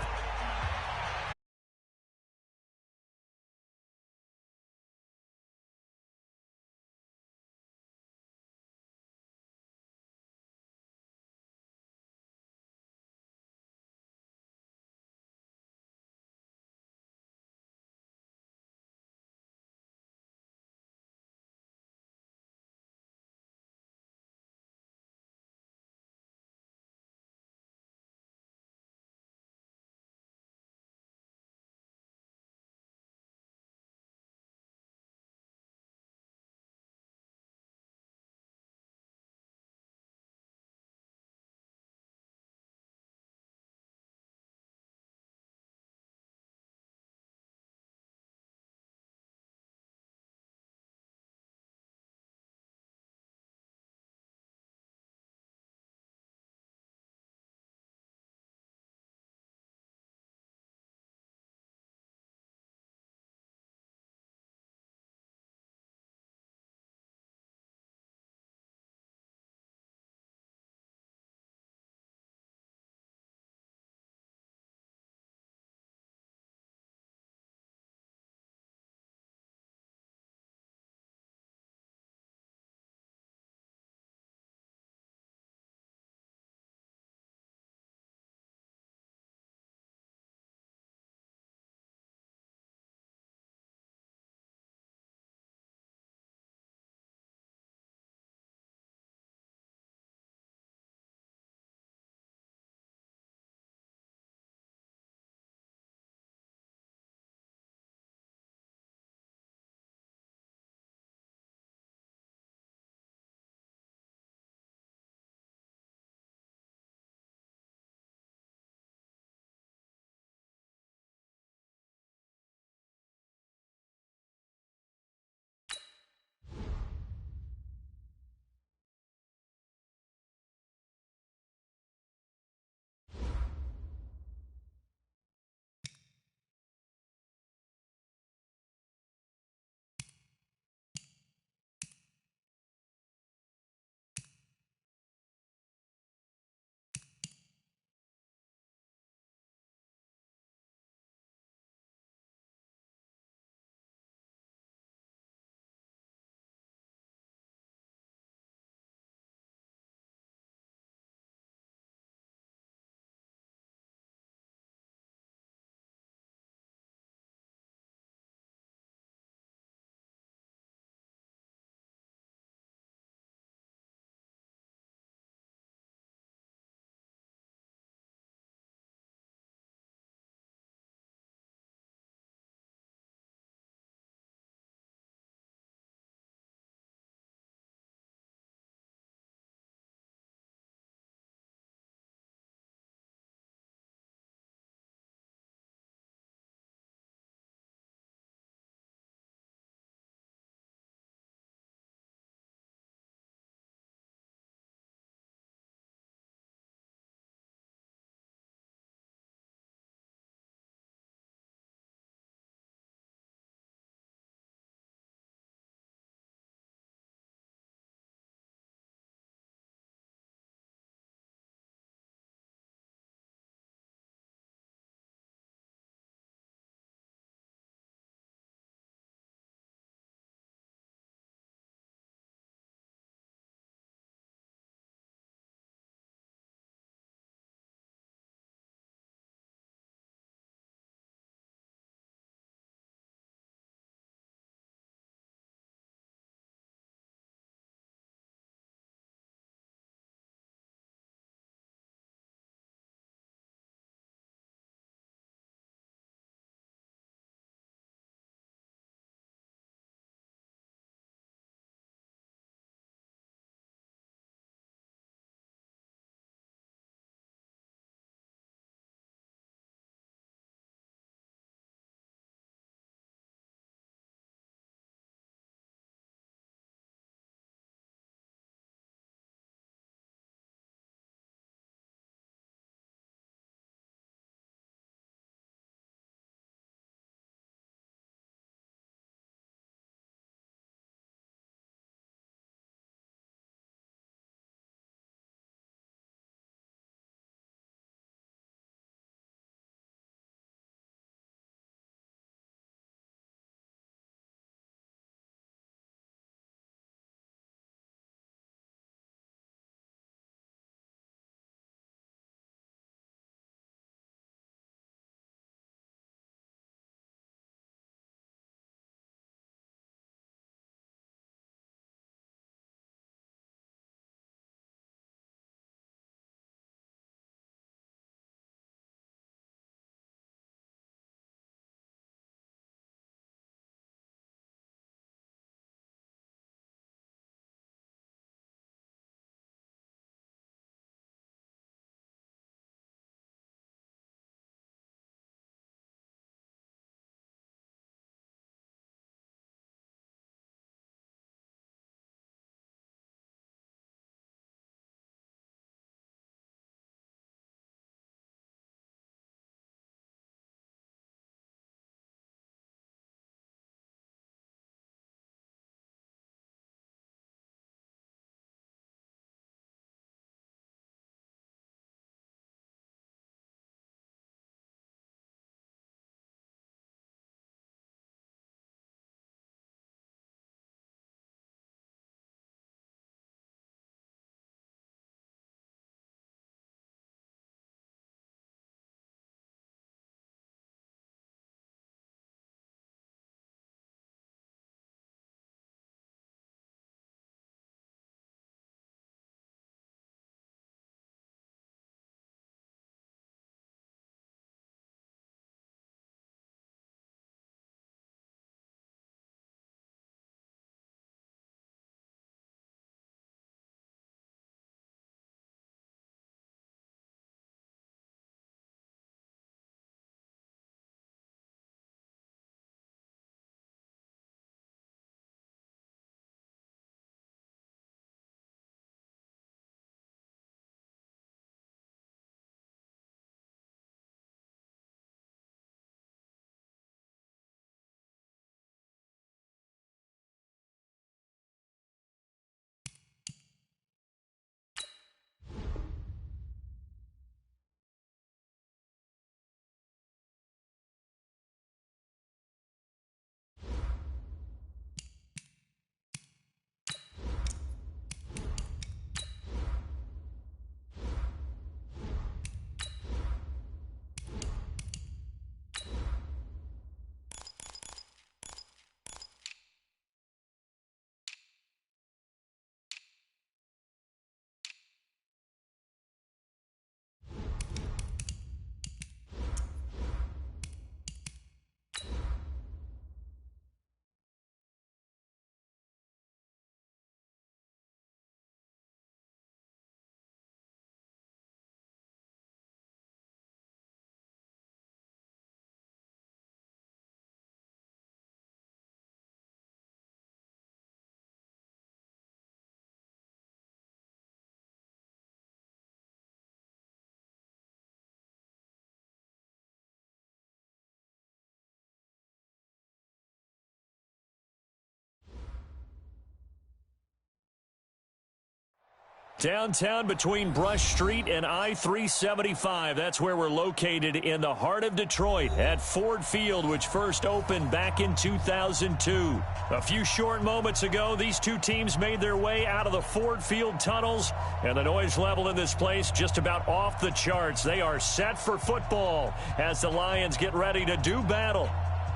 Speaker 1: Downtown between Brush Street and I-375. That's where we're located in the heart of Detroit at Ford Field, which first opened back in 2002. A few short moments ago, these two teams made their way out of the Ford Field tunnels, and the noise level in this place just about off the charts. They are set for football as the Lions get ready to do battle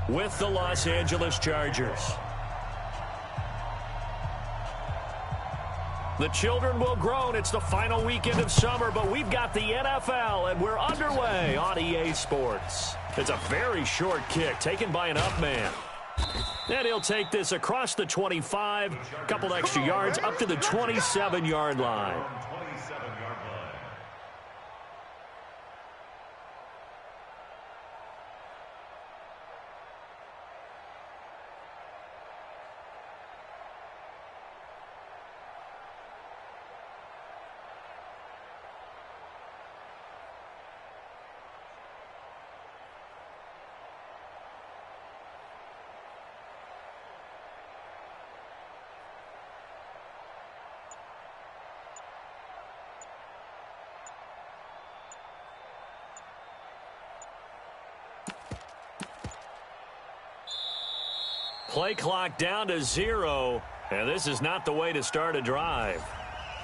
Speaker 1: with the Los Angeles Chargers. The children will groan. It's the final weekend of summer, but we've got the NFL, and we're underway on EA Sports. It's a very short kick taken by an up man. And he'll take this across the 25, a couple extra yards up to the 27-yard line. Play clock down to 0, and this is not the way to start a drive.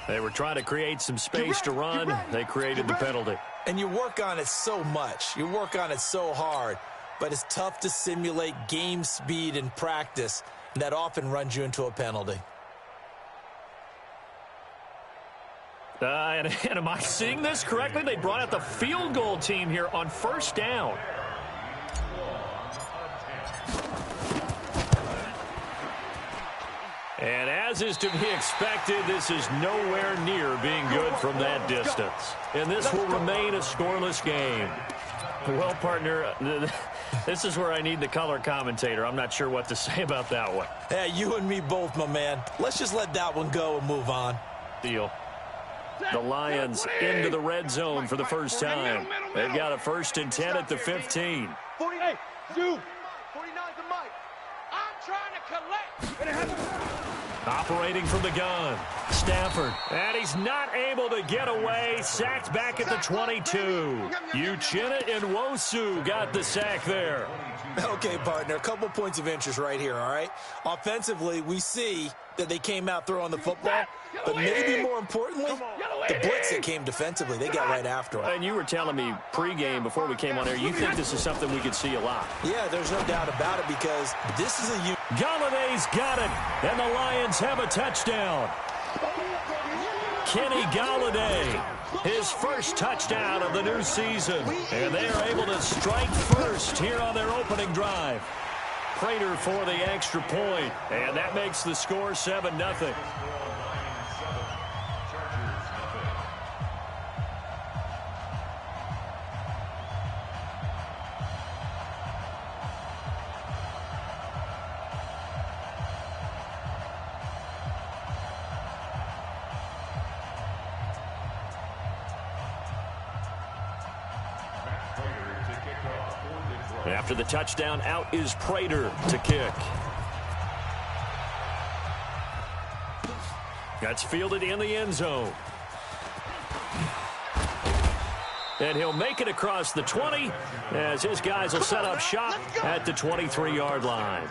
Speaker 1: They were trying to create some space to run. They created the penalty.
Speaker 3: And you work on it so much. You work on it so hard, but it's tough to simulate game speed in practice, and that often runs you into a penalty.
Speaker 1: And am I seeing this correctly? They brought out the field goal team here on first down. And as is to be expected, this is nowhere near being good from that distance. And this will remain a scoreless game. Well, partner, this is where I need the color commentator. I'm not sure what to say about that one.
Speaker 3: Hey, you and me both, my man. Let's just let that one go and move on.
Speaker 1: Deal. The Lions into the red zone for the first time. They've got a 1st and 10 at the 15.
Speaker 2: 48, 49's the mic. I'm trying to collect.
Speaker 1: Operating from the gun, Stafford. And he's not able to get away. Sacked back at the 22. Uchenna Nwosu got the sack there.
Speaker 3: Okay, partner, a couple points of interest right here, all right? Offensively, we see that they came out throwing the football, but maybe more importantly, the blitz that came defensively, they got right after it.
Speaker 1: And you were telling me pregame before we came on air, you think this is something we could see a lot.
Speaker 3: Yeah, there's no doubt about it because this is a...
Speaker 1: Galladay's got it, and the Lions have a touchdown. Kenny Galladay, his first touchdown of the new season, and they are able to strike first here on their opening drive. Prater for the extra point, and that makes the score 7-0. After the touchdown, out is Prater to kick. That's fielded in the end zone. And he'll make it across the 20 as his guys will set up shop at the 23-yard line.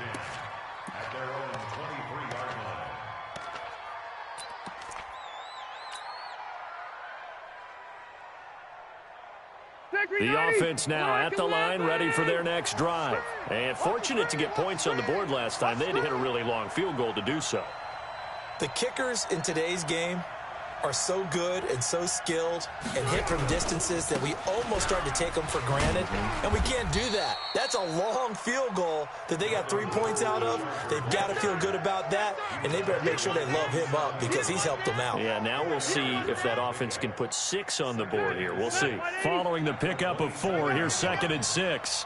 Speaker 1: The offense now at the line, ready for their next drive. And fortunate to get points on the board last time. They had to hit a really long field goal to do so.
Speaker 3: The kickers in today's game are so good and so skilled and hit from distances that we almost start to take them for granted, and we can't do that. That's a long field goal that they got 3 points out of. They've got to feel good about that, and they better make sure they love him up because he's helped them out.
Speaker 1: Yeah, now we'll see if that offense can put 6 on the board here. We'll see. Following the pickup of 4, here's 2nd and 6.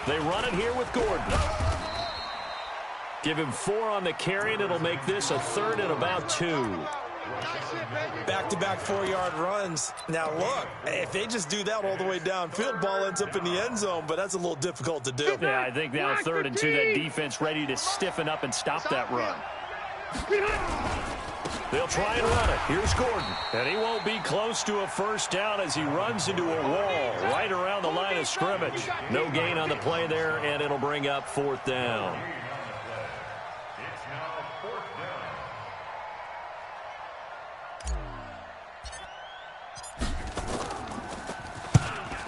Speaker 1: They run it here with Gordon. Give him 4 on the carry, and it'll make this a 3rd and about 2.
Speaker 3: Back-to-back 4-yard runs. Now, look, if they just do that all the way downfield, ball ends up in the end zone, but that's a little difficult to do.
Speaker 1: Yeah, I think now 3rd and 2, that defense ready to stiffen up and stop that run. They'll try and run it. Here's Gordon. And he won't be close to a first down as he runs into a wall right around the line of scrimmage. No gain on the play there, and it'll bring up 4th down.
Speaker 4: It's now 4th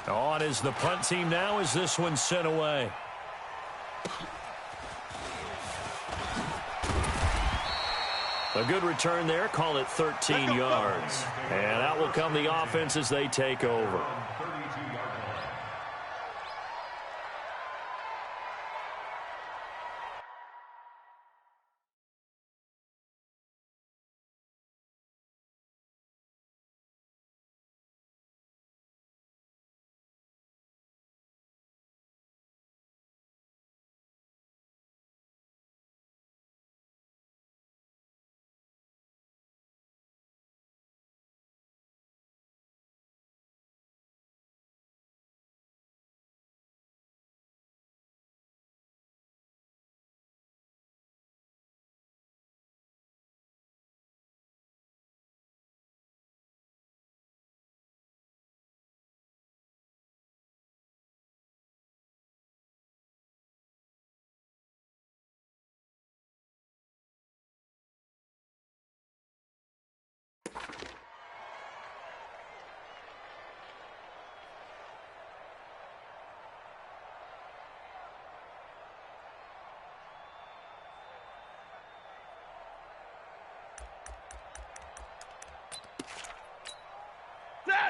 Speaker 4: down.
Speaker 1: On is the punt team now as this one's sent away. A good return there. Call it 13 yards. And out will come the offense as they take over.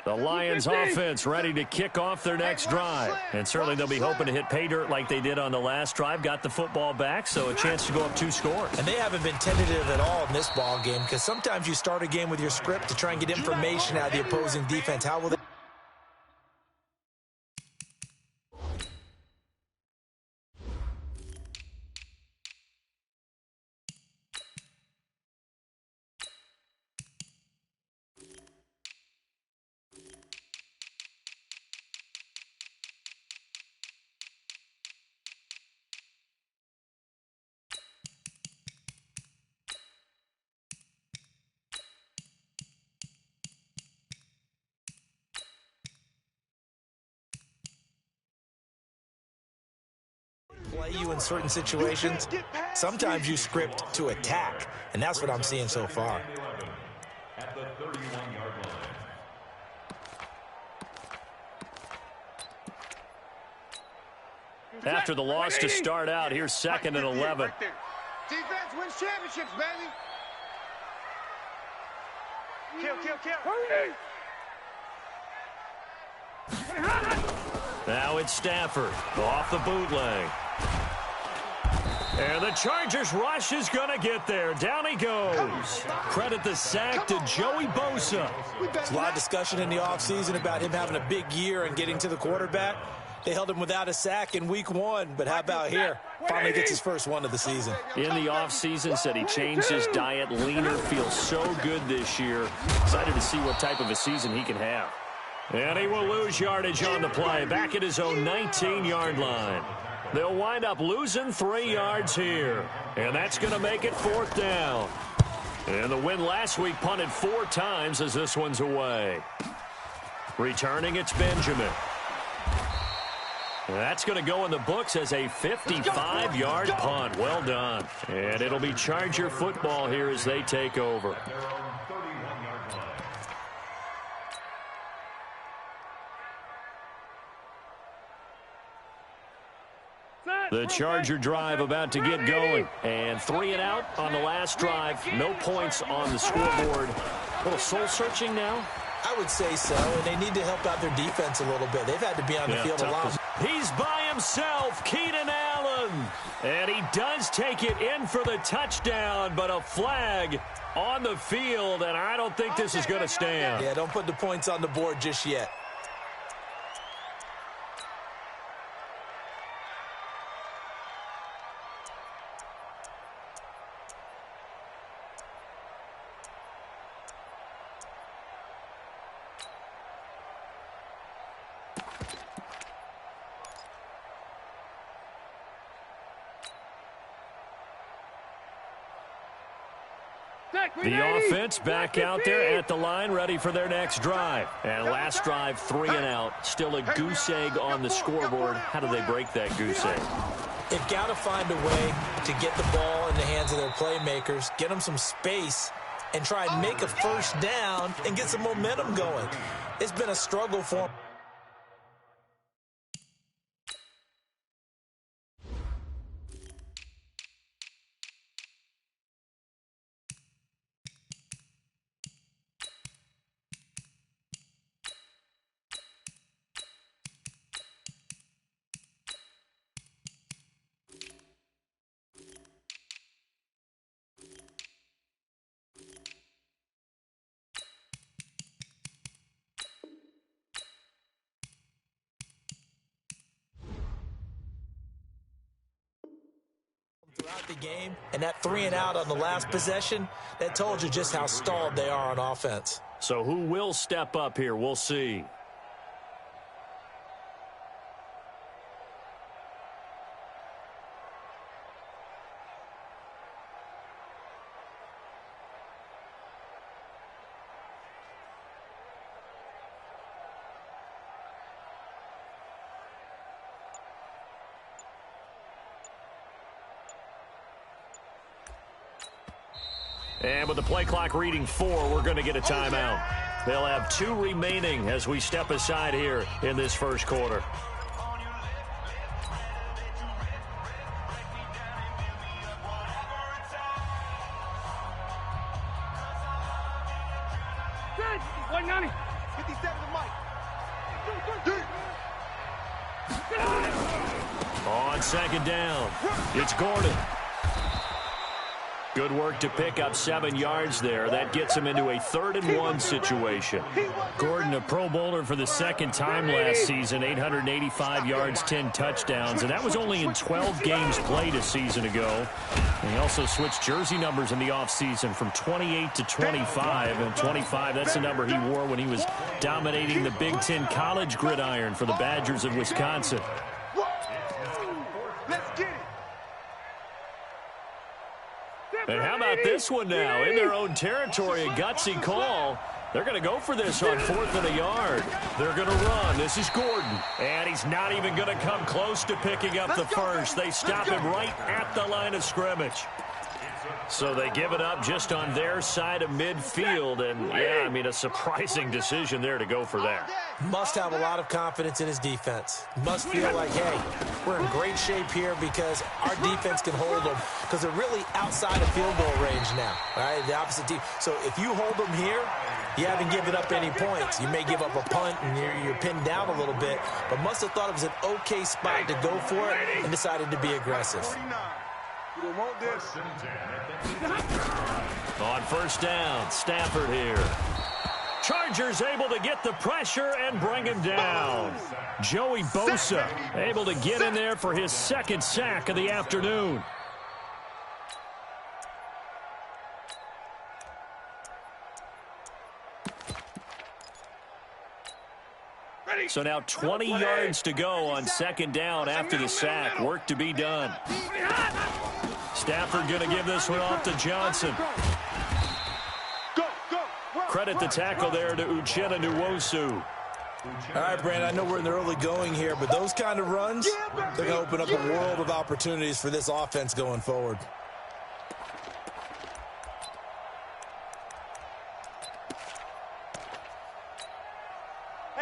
Speaker 1: The Lions offense ready to kick off their next drive. And certainly they'll be hoping to hit pay dirt like they did on the last drive. Got the football back, so a chance to go up 2 scores.
Speaker 3: And they haven't been tentative at all in this ball game because sometimes you start a game with your script to try and get information out of the opposing defense. How will they? Play you in certain situations. Sometimes you script to attack, and that's what I'm seeing so far.
Speaker 4: At the 31-yard line.
Speaker 1: After the loss to start out, here's 2nd and 11.
Speaker 2: Defense wins championships, baby. Kill.
Speaker 1: Now it's Stafford off the bootleg. And the Chargers rush is going to get there. Down he goes. Credit the sack to Joey Bosa.
Speaker 3: There's a lot of discussion in the offseason about him having a big year and getting to the quarterback. They held him without a sack in week 1, but how about here? Finally gets his first one of the season.
Speaker 1: In the offseason, said he changed his diet, leaner, feels so good this year. Excited to see what type of a season he can have. And he will lose yardage on the play, back at his own 19-yard line. They'll wind up losing 3 yards here. And that's going to make it 4th down. And the win last week punted 4 times as this one's away. Returning, it's Benjamin. That's going to go in the books as a 55-yard punt. Well done. And it'll be Charger football here as they take over. The Charger drive about to get going. And 3 and out on the last drive. No points on the scoreboard. A little soul-searching now?
Speaker 3: I would say so, and they need to help out their defense a little bit. They've had to be on the field a lot.
Speaker 1: He's by himself, Keenan Allen. And he does take it in for the touchdown, but a flag on the field, and I don't think this is going to stand.
Speaker 3: Yeah, don't put the points on the board just yet.
Speaker 1: The offense back out there at the line, ready for their next drive. And last drive, 3 and out. Still a goose egg on the scoreboard. How do they break that goose egg?
Speaker 3: They've got to find a way to get the ball in the hands of their playmakers, get them some space, and try and make a first down and get some momentum going. It's been a struggle for them. Throughout the game, and that 3 and out on the last possession, that told you just how stalled they are on offense.
Speaker 1: So who will step up here? We'll see. And with the play clock reading 4, we're going to get a timeout. They'll have 2 remaining as we step aside here in this first quarter. On second down, it's Gordon. Good work to pick up 7 yards there. That gets him into a 3rd-and-1 situation. Gordon, a Pro Bowler for the second time last season, 885 yards, 10 touchdowns, and that was only in 12 games played a season ago. And he also switched jersey numbers in the offseason from 28 to 25, and 25, that's the number he wore when he was dominating the Big Ten college gridiron for the Badgers of Wisconsin. And how about this one now? In their own territory, a gutsy call. They're going to go for this on 4th and a yard. They're going to run. This is Gordon. And he's not even going to come close to picking up the first. They stop him right at the line of scrimmage. So they give it up just on their side of midfield. And, yeah, I mean, a surprising decision there to go for that.
Speaker 3: Must have a lot of confidence in his defense. Must feel like, hey, we're in great shape here because our defense can hold them because they're really outside of field goal range now, right? The opposite team. So if you hold them here, you haven't given up any points. You may give up a punt and you're pinned down a little bit, but must have thought it was an okay spot to go for it and decided to be aggressive.
Speaker 1: On first down, Stafford here. Chargers able to get the pressure and bring him down. Joey Bosa able to get in there for his 2nd sack of the afternoon. So now 20 yards to go on 2nd down after the sack. Work to be done. Stafford going to give this one off to Johnson. Credit the tackle there to Uchenna Nwosu.
Speaker 3: All right, Brandon, I know we're in the early going here, but those kind of runs, they're going to open up a world of opportunities for this offense going forward.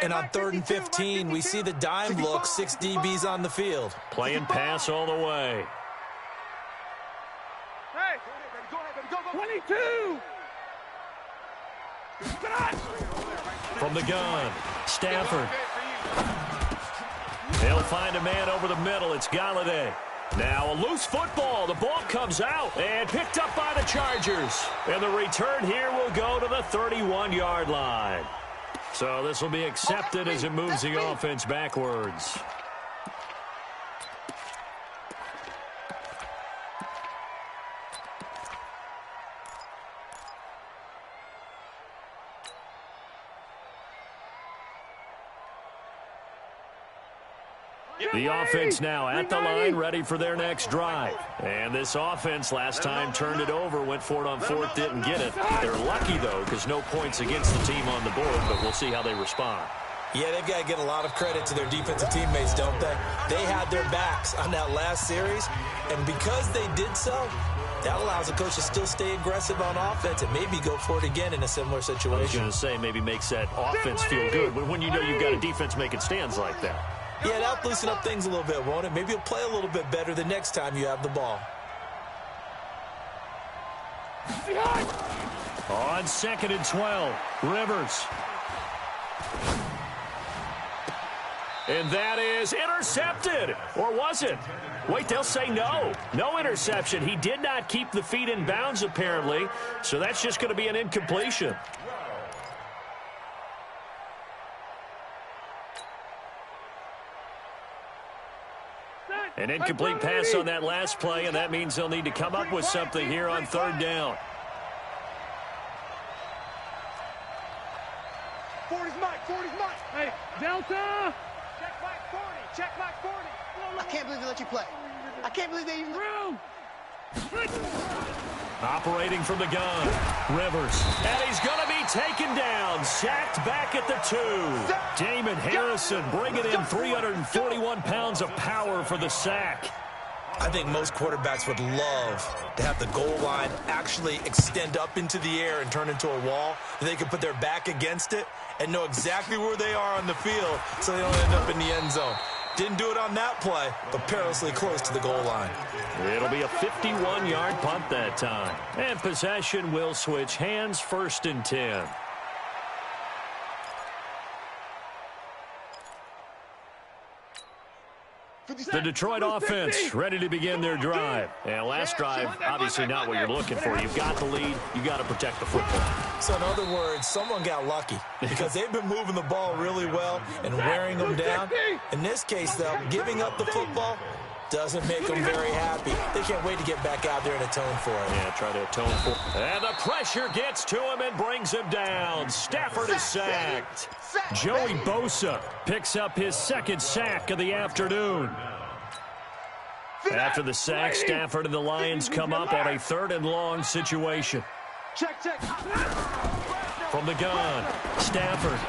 Speaker 3: And on 3rd and 15, we see the dime look, 6 DBs on the field.
Speaker 1: Playing pass all the way.
Speaker 2: 22!
Speaker 1: From the gun, Stafford. They'll find a man over the middle. It's Galladay. Now a loose football. The ball comes out and picked up by the Chargers. And the return here will go to the 31-yard line. So this will be accepted as it moves the offense backwards. The offense now at the line, ready for their next drive. And this offense last time turned it over, went for it on fourth, didn't get it. They're lucky, though, because no points against the team on the board, but we'll see how they respond.
Speaker 3: Yeah, they've got to get a lot of credit to their defensive teammates, don't they? They had their backs on that last series, and because they did so, that allows the coach to still stay aggressive on offense and maybe go for it again in a similar situation.
Speaker 1: I was going to say, maybe makes that offense feel good, but when you know you've got a defense making stands like that.
Speaker 3: Yeah, that'll loosen up things a little bit, won't it? Maybe you'll play a little bit better the next time you have the ball.
Speaker 1: On 2nd and 12, Rivers. And that is intercepted. Or was it? Wait, they'll say no. No interception. He did not keep the feet in bounds, apparently. So that's just going to be an incompletion. An incomplete pass on that last play, and that means they'll need to come up with something here on 3rd down.
Speaker 2: 40's Mike, 40's Mike. Hey, Delta. Check Mike 40, check Mike 40.
Speaker 5: I can't believe they let you play. I can't believe they even...
Speaker 2: Room.
Speaker 1: Operating from the gun, Rivers. And he's going to be taken down, sacked back at the 2. Damon Harrison bringing in 341 pounds of power for the sack.
Speaker 3: I think most quarterbacks would love to have the goal line actually extend up into the air and turn into a wall. They can put their back against it and know exactly where they are on the field so they don't end up in the end zone. Didn't do it on that play, but perilously close to the goal line.
Speaker 1: It'll be a 51-yard punt that time. And possession will switch hands, 1st and 10. The Detroit offense ready to begin their drive. And last drive, obviously not what you're looking for. You've got the lead. You've got to protect the football.
Speaker 3: So in other words, someone got lucky because they've been moving the ball really well and wearing them down. In this case, though, giving up the football doesn't make them very happy. They can't wait to get back out there and atone for it.
Speaker 1: Yeah, try to atone for it. And the pressure gets to him and brings him down. Stafford is sacked. Joey Bosa picks up his 2nd sack of the afternoon. After the sack, Stafford and the Lions come up on a 3rd and long situation.
Speaker 2: Check.
Speaker 1: From the gun, Stafford.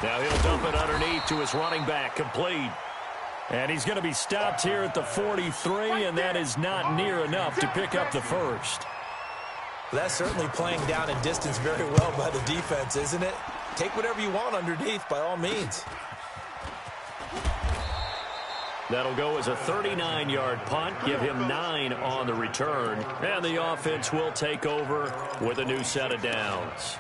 Speaker 1: Now he'll dump it underneath to his running back, complete. And he's going to be stopped here at the 43, and that is not near enough to pick up the 1st.
Speaker 3: That's certainly playing down and distance very well by the defense, isn't it? Take whatever you want underneath, by all means.
Speaker 1: That'll go as a 39-yard punt, give him 9 on the return. And the offense will take over with a new set of downs.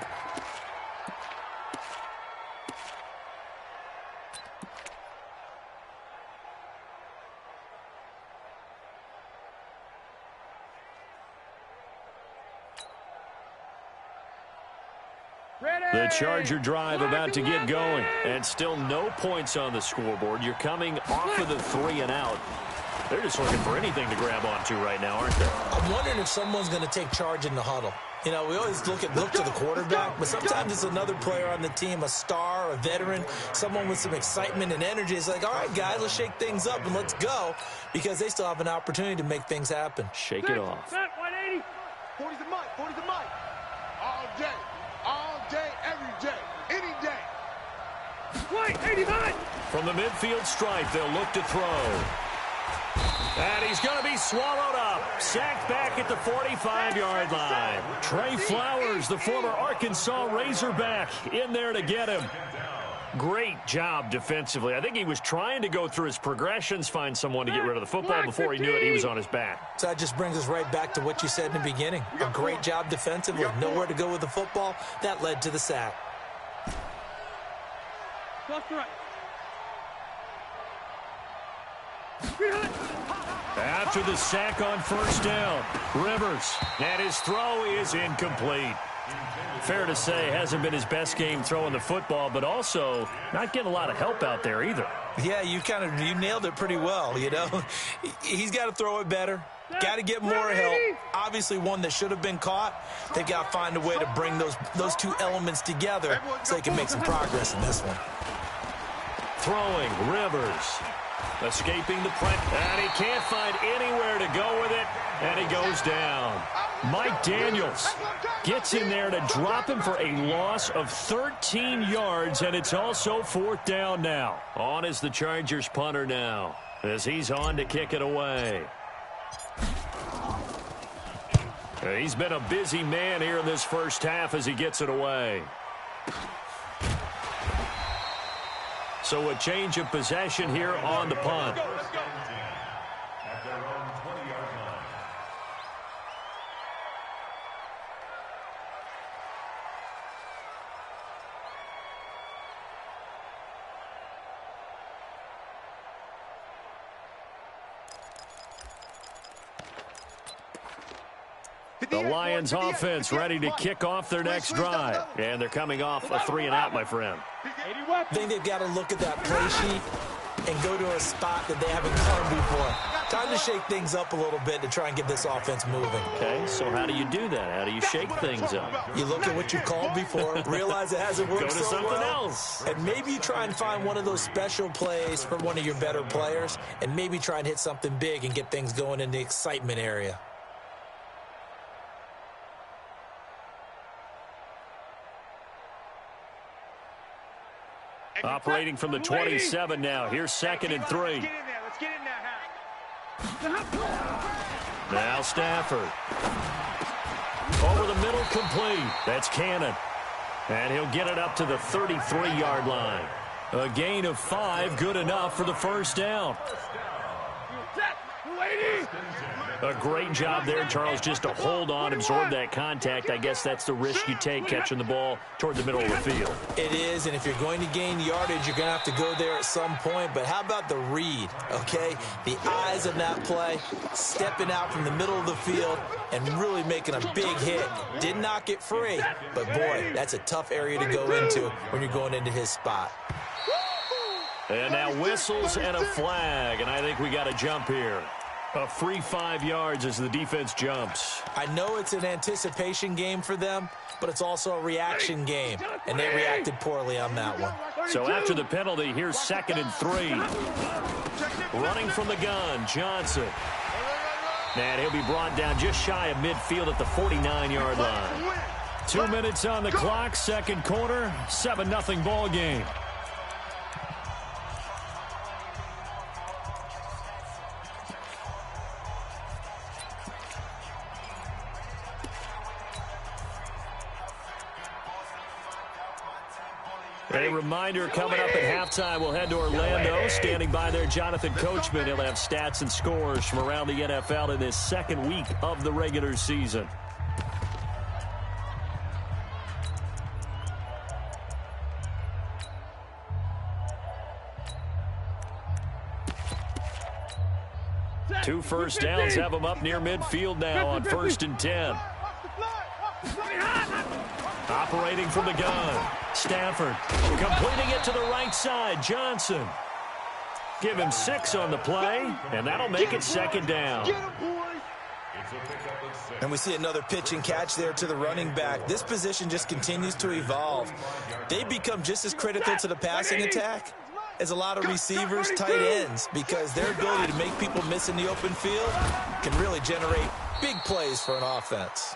Speaker 1: The Charger drive about to get going, and still no points on the scoreboard. You're coming off of the 3 and out. They're just looking for anything to grab onto right now, aren't they?
Speaker 3: I'm wondering if someone's going to take charge in the huddle. You know, we always look to the quarterback, but sometimes it's another player on the team, a star, a veteran, someone with some excitement and energy. It's like, all right, guys, let's shake things up and let's go, because they still have an opportunity to make things happen.
Speaker 1: Shake it off.
Speaker 2: Set 180.
Speaker 5: 40's the Mike, 40's the Mike.
Speaker 2: All day, every day, any day. White, 89.
Speaker 1: From the midfield stripe, they'll look to throw. And he's going to be swallowed up. Sacked back at the 45-yard line. Trey Flowers, the former Arkansas Razorback, in there to get him. Great job defensively. I think he was trying to go through his progressions, find someone to get rid of the football. Before he knew it, he was on his back.
Speaker 3: So that just brings us right back to what you said in the beginning. A great job defensively. Nowhere to go with the football. That led to the sack.
Speaker 2: Left, right.
Speaker 1: After the sack on 1st down, Rivers, and his throw is incomplete. Fair to say, hasn't been his best game throwing the football, but also not getting a lot of help out there either.
Speaker 3: Yeah, you nailed it pretty well, you know. He's got to throw it better. Got to get more help. Obviously, one that should have been caught. They've got to find a way to bring those two elements together so they can make some progress in this one.
Speaker 1: Throwing, Rivers. Escaping the pressure, and he can't find anywhere to go with it, and he goes down. Mike Daniels gets in there to drop him for a loss of 13 yards, and it's also 4th down now. On is the Chargers punter now, as he's on to kick it away. He's been a busy man here in this first half as he gets it away. So a change of possession here on the punt.
Speaker 4: At their own 20-yard line.
Speaker 1: The Lions offense ready to kick off their next drive. And they're coming off a 3-and-out, my friend.
Speaker 3: I think they've got to look at that play sheet and go to a spot that they haven't gone before. Time to shake things up a little bit to try and get this offense moving.
Speaker 1: Okay, so how do you do that? How do you shake things up?
Speaker 3: You look at what you called before, realize it hasn't worked
Speaker 1: Go to
Speaker 3: so
Speaker 1: something
Speaker 3: well,
Speaker 1: else.
Speaker 3: and maybe you try and find one of those special plays for one of your better players, and maybe try and hit something big and get things going in the excitement area.
Speaker 1: Operating from the 27 now. Here's 2nd and 3.
Speaker 2: Let's get in there.
Speaker 1: Now Stafford. Over the middle, complete. That's Cannon. And he'll get it up to the 33-yard line. A gain of 5, good enough for the 1st down. A great job there, Charles, just to hold on, absorb that contact. I guess that's the risk you take catching the ball toward the middle of the field.
Speaker 3: It is, and if you're going to gain yardage, you're going to have to go there at some point. But how about the read, okay? The eyes of that play, stepping out from the middle of the field and really making a big hit. Didn't knock it free, but, boy, that's a tough area to go into when you're going into his spot.
Speaker 1: And now whistles and a flag, and I think we got a jump here. A free 5 yards as the defense jumps.
Speaker 3: I know it's an anticipation game for them, but it's also a reaction game, and they reacted poorly on that one.
Speaker 1: So after the penalty, here's 2nd and 3. Running from the gun, Johnson. And he'll be brought down just shy of midfield at the 49-yard line. 2 minutes on the clock, 2nd quarter, 7-0 ball game. A reminder, coming up at halftime, we'll head to Orlando. Standing by there, Jonathan Coachman. He'll have stats and scores from around the NFL in this 2nd week of the regular season. Two 1st downs have them up near midfield now on 1st and 10. Operating from the gun, Stafford completing it to the right side. Johnson. Give him 6 on the play, and that'll make it 2nd down.
Speaker 3: And we see another pitch and catch there to the running back. This position just continues to evolve. They become just as critical to the passing attack as a lot of receivers, tight ends, because their ability to make people miss in the open field can really generate big plays for an offense.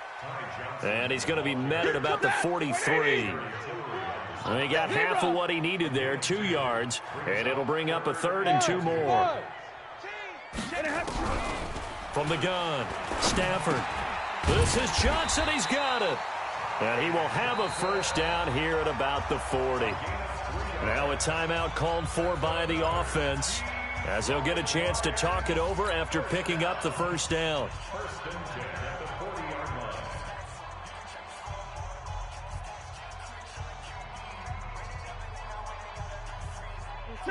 Speaker 1: And he's going to be met at about the 43. And he got half of what he needed there, 2 yards, and it'll bring up a 3rd and 2 more. From the gun, Stafford. This is Johnson. He's got it. And he will have a 1st down here at about the 40. Now a timeout called for by the offense, as they'll get a chance to talk it over after picking up the 1st down.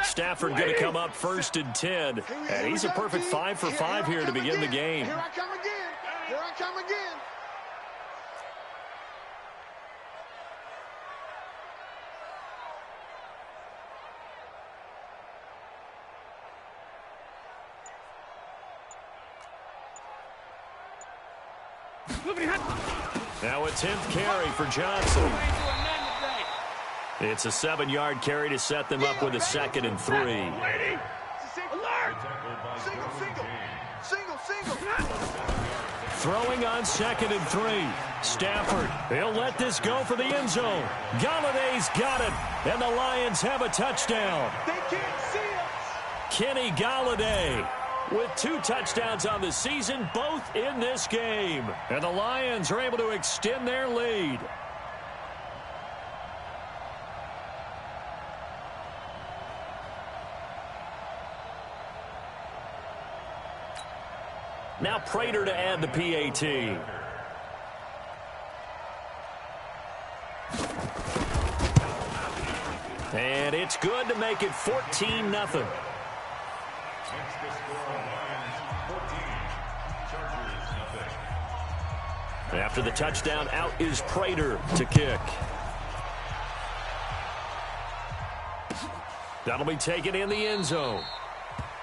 Speaker 1: Stafford going to come up 1st and 10. And he's a perfect 5 for 5 here to begin the game.
Speaker 5: Here I come again. Here I come again.
Speaker 1: Now a 10th carry for Johnson. It's a 7-yard carry to set them up with a 2nd and 3. Throwing on 2nd and 3. Stafford, he'll let this go for the end zone. Galladay's got it, and the Lions have a touchdown.
Speaker 2: They can't see us.
Speaker 1: Kenny Galladay with 2 touchdowns on the season, both in this game. And the Lions are able to extend their lead. Now Prater to add the PAT. And it's good to make it 14-0. After the touchdown, out is Prater to kick. That'll be taken in the end zone.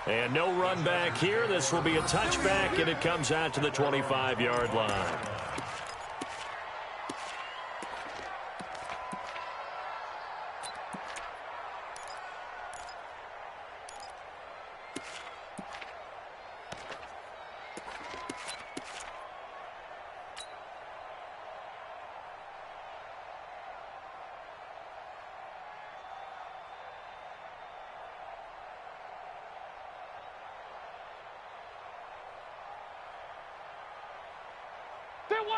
Speaker 1: And no run back here. This will be a touchback, and it comes out to the 25-yard line.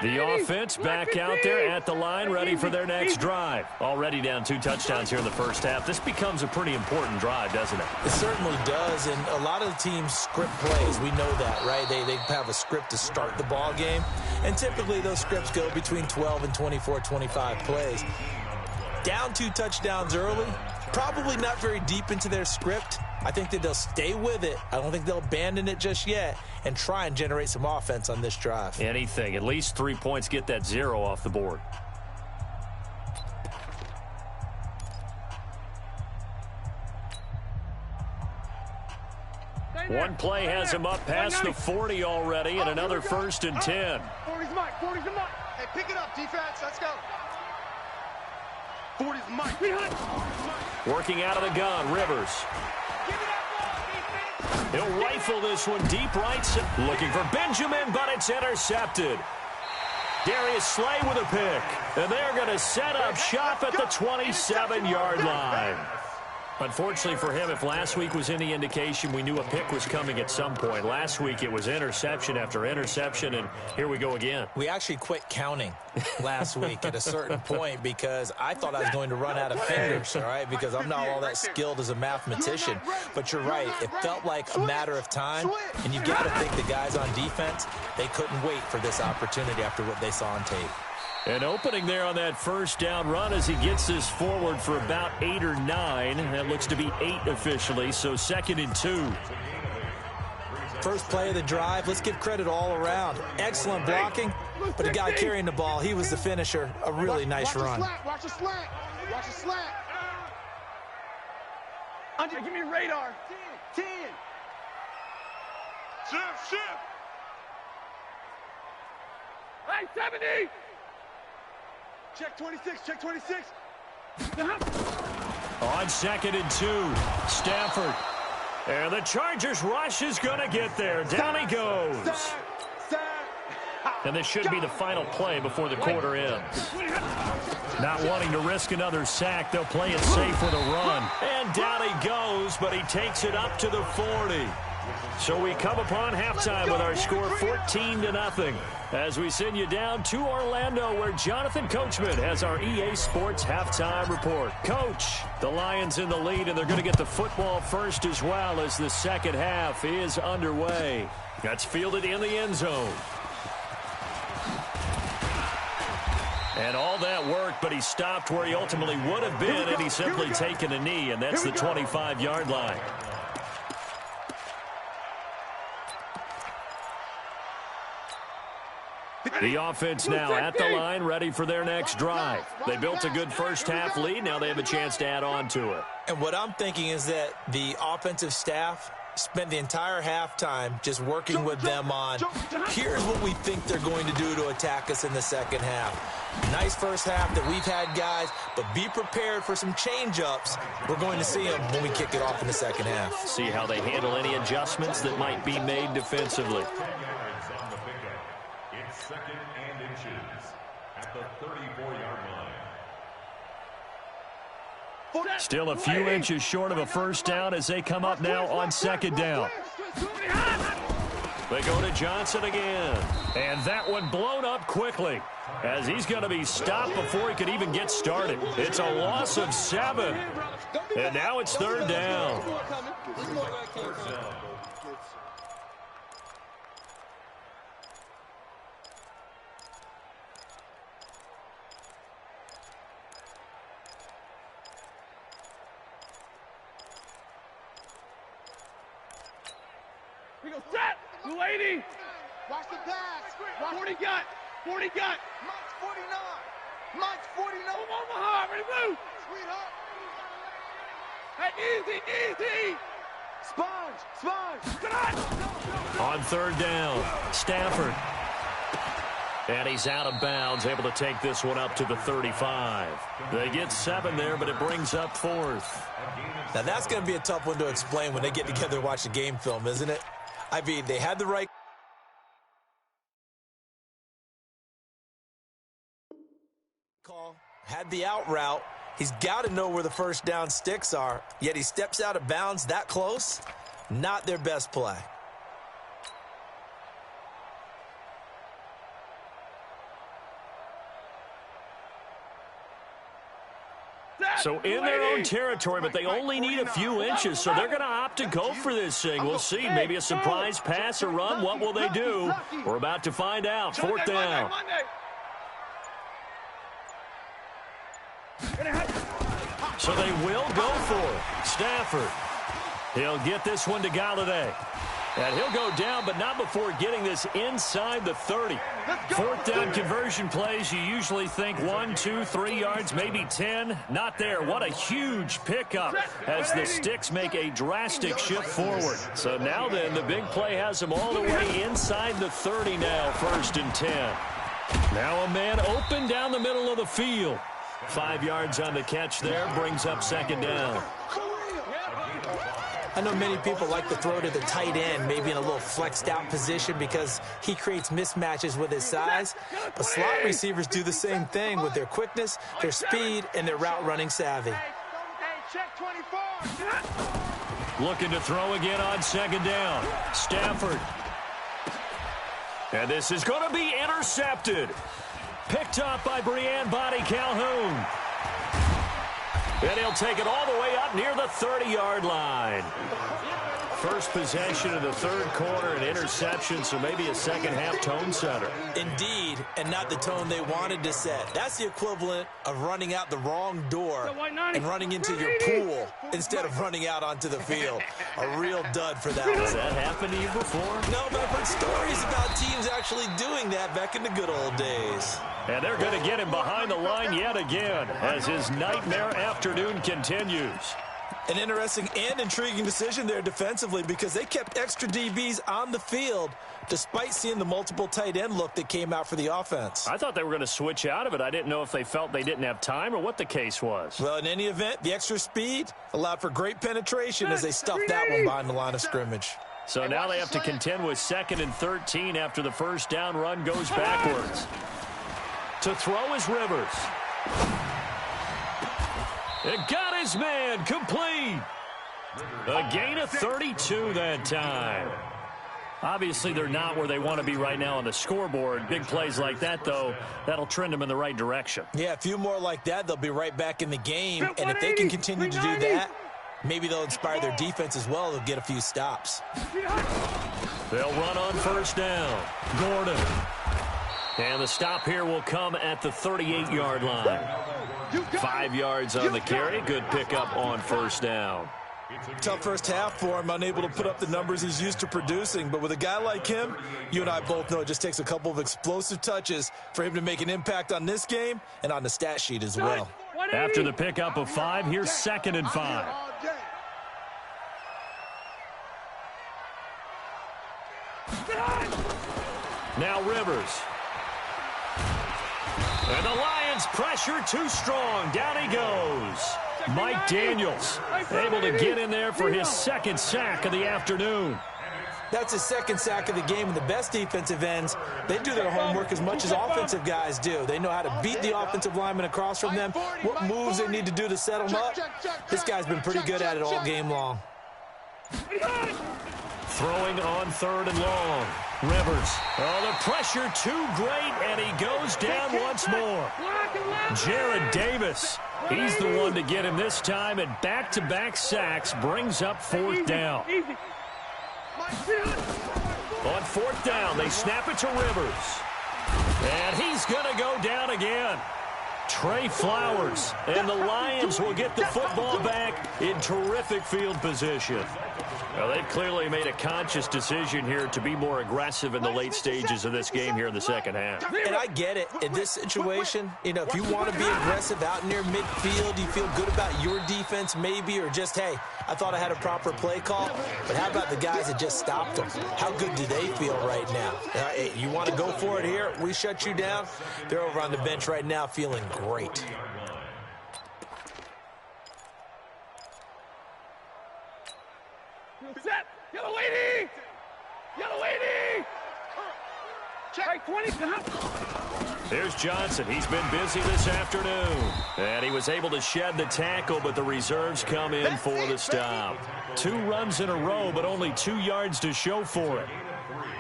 Speaker 1: The offense back out there at the line, ready for their next drive. Already down 2 touchdowns here in the first half. This becomes a pretty important drive, doesn't it?
Speaker 3: It certainly does, and a lot of the teams script plays. We know that, right? They have a script to start the ball game, and typically those scripts go between 12 and 24, 25 plays. Down 2 touchdowns early, probably not very deep into their script. I think that they'll stay with it. I don't think they'll abandon it just yet and try and generate some offense on this drive.
Speaker 1: Anything. At least 3 points, get that 0 off the board. One play has him up past the 40 already, and another 1st and 10.
Speaker 2: 40's Mike. 40's Mike. Hey, pick it up, defense. Let's go. 40's Mike.
Speaker 1: Working out of the gun, Rivers. He'll rifle this one deep right. Looking for Benjamin, but it's intercepted. Darius Slay with a pick. And they're going to set up shop at the 27-yard line. Unfortunately for him, if last week was any indication, we knew a pick was coming at some point. Last week it was interception after interception, and here we go again.
Speaker 3: We actually quit counting last week at a certain point because I thought I was going to run out of fingers, all right, because I'm not all that skilled as a mathematician. But you're right. It felt like a matter of time, and you've got to think the guys on defense, they couldn't wait for this opportunity after what they saw on tape.
Speaker 1: An opening there on that first down run as he gets this forward for about 8 or 9. That looks to be 8 officially, so 2nd and 2.
Speaker 3: First play of the drive. Let's give credit all around. Excellent blocking, but the guy carrying the ball, he was the finisher. A really nice run.
Speaker 5: Watch the slant. Watch the slant.
Speaker 2: Andre, give me radar. 10. Shift. Hey, 70. Check 26.
Speaker 1: On 2nd and 2, Stafford. And the Chargers rush is going to get there. Down he goes. And this should be the final play before the quarter ends. Not wanting to risk another sack, they'll play it safe with a run. And down he goes, but he takes it up to the 40. So we come upon halftime with our score 14-0 as we send you down to Orlando where Jonathan Coachman has our EA Sports halftime report. Coach, the Lions in the lead, and they're going to get the football first as well as the second half is underway. That's fielded in the end zone. And all that worked, but he stopped where he ultimately would have been had he simply taken a knee, and that's the 25-yard line. The offense now at the line, ready for their next drive. They built a good first-half lead. Now they have a chance to add on to it.
Speaker 3: And what I'm thinking is that the offensive staff spent the entire halftime just working with them on, here's what we think they're going to do to attack us in the second half. Nice first half that we've had, guys, but be prepared for some change-ups. We're going to see them when we kick it off in the second half.
Speaker 1: See how they handle any adjustments that might be made defensively.
Speaker 4: It's second and inches at the 34-yard line.
Speaker 1: Still a few inches short of a first down as they come up now on second down. They go to Johnson again. And that one blown up quickly as he's going to be stopped before he could even get started. It's a loss of 7. And now it's third down.
Speaker 2: We go set. 280.
Speaker 5: Watch the pass.
Speaker 2: 40 gut. 40 gut.
Speaker 5: Mike's 49. Mike's 49.
Speaker 2: Omaha, ready to move.
Speaker 5: Sweetheart.
Speaker 2: Hey, easy.
Speaker 5: Sponge.
Speaker 1: On third down, Stafford. And he's out of bounds, able to take this one up to the 35. They get 7 there, but it brings up 4th.
Speaker 3: Now, that's going to be a tough one to explain when they get together and watch the game film, isn't it? I mean, they had the right call, had the out route. He's got to know where the first down sticks are, yet he steps out of bounds that close. Not their best play.
Speaker 1: So in their own territory, but they only need a few inches, so they're going to opt to go for this thing. We'll see. Maybe a surprise pass or run. What will they do? We're about to find out. Fourth down. So they will go for it. Stafford. He'll get this one to Galladay. And he'll go down, but not before getting this inside the 30. Fourth down conversion plays, you usually think 1, 2, 3 yards, maybe 10. Not there. What a huge pickup as the Sticks make a drastic shift forward. So now then, the big play has them all the way inside the 30 now, 1st and 10. Now a man open down the middle of the field. 5 yards on the catch there, brings up second down.
Speaker 3: I know many people like to throw to the tight end, maybe in a little flexed out position because he creates mismatches with his size. But slot receivers do the same thing with their quickness, their speed, and their route running savvy.
Speaker 1: Looking to throw again on second down. Stafford. And this is going to be intercepted. Picked up by Breanne Body Calhoun. And he'll take it all the way up near the 30-yard line. First possession of the third quarter, an interception, so maybe a second-half tone setter.
Speaker 3: Indeed, and not the tone they wanted to set. That's the equivalent of running out the wrong door and running into your pool instead of running out onto the field. A real dud for that one.
Speaker 1: Has that happened to you before?
Speaker 3: No, but I've heard stories about teams actually doing that back in the good old days.
Speaker 1: And they're going to get him behind the line yet again as his nightmare afternoon continues.
Speaker 3: An interesting and intriguing decision there defensively because they kept extra DBs on the field despite seeing the multiple tight end look that came out for the offense.
Speaker 1: I thought they were going to switch out of it. I didn't know if they felt they didn't have time or what the case was.
Speaker 3: Well, in any event, the extra speed allowed for great penetration as they stuffed that one behind the line of scrimmage.
Speaker 1: So now they have to contend with 2nd and 13 after the first down run goes backwards. To throw is Rivers. It got his man complete. A gain of 32 that time. Obviously, they're not where they want to be right now on the scoreboard. Big plays like that, though, that'll trend them in the right direction.
Speaker 3: Yeah, a few more like that, they'll be right back in the game. And if they can continue to do that, maybe they'll inspire their defense as well. They'll get a few stops.
Speaker 1: They'll run on first down. Gordon. And the stop here will come at the 38-yard line. 5 yards on the carry. Good pickup on first down.
Speaker 3: Tough first half for him, unable to put up the numbers he's used to producing. But with a guy like him, you and I both know it just takes a couple of explosive touches for him to make an impact on this game and on the stat sheet as well.
Speaker 1: After the pickup of 5, here's 2nd and 5. Now Rivers. And the Lions pressure too strong. Down he goes. Mike Daniels able to get in there for his second sack of the afternoon.
Speaker 3: That's his second sack of the game, and the best defensive ends, they do their homework as much as offensive guys do. They know how to beat the offensive lineman across from them, what moves they need to do to set them up. This guy's been pretty good at it all game long.
Speaker 1: Throwing on 3rd and long. Rivers. Oh, the pressure too great, and he goes down once more. Jared Davis. He's the one to get him this time, and back-to-back sacks brings up 4th down. On 4th down, they snap it to Rivers. And he's going to go down again. Trey Flowers. And the Lions will get the football back in terrific field position. Well, they've clearly made a conscious decision here to be more aggressive in the late stages of this game here in the second half.
Speaker 3: And I get it. In this situation, you know, if you want to be aggressive out near midfield, you feel good about your defense maybe, or just, hey, I thought I had a proper play call. But how about the guys that just stopped them? How good do they feel right now? Hey, you want to go for it here? We shut you down? They're over on the bench right now feeling great.
Speaker 2: Set! Yellow lady! Yellow lady! Check 20.
Speaker 1: There's Johnson. He's been busy this afternoon. And he was able to shed the tackle, but the reserves come in for the stop. 2 runs in a row, but only 2 yards to show for it.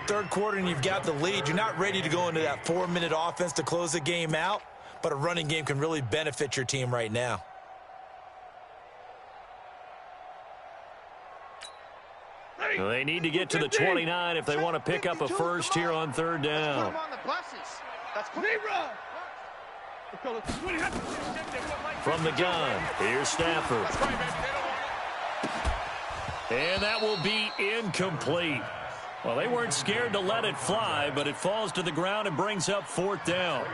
Speaker 3: Third quarter and you've got the lead. You're not ready to go into that 4-minute offense to close the game out, but a running game can really benefit your team right now.
Speaker 1: They need to get to the 29 if they want to pick up a first here on 3rd down. From the gun, here's Stafford. And that will be incomplete. Well, they weren't scared to let it fly, but it falls to the ground and brings up 4th down.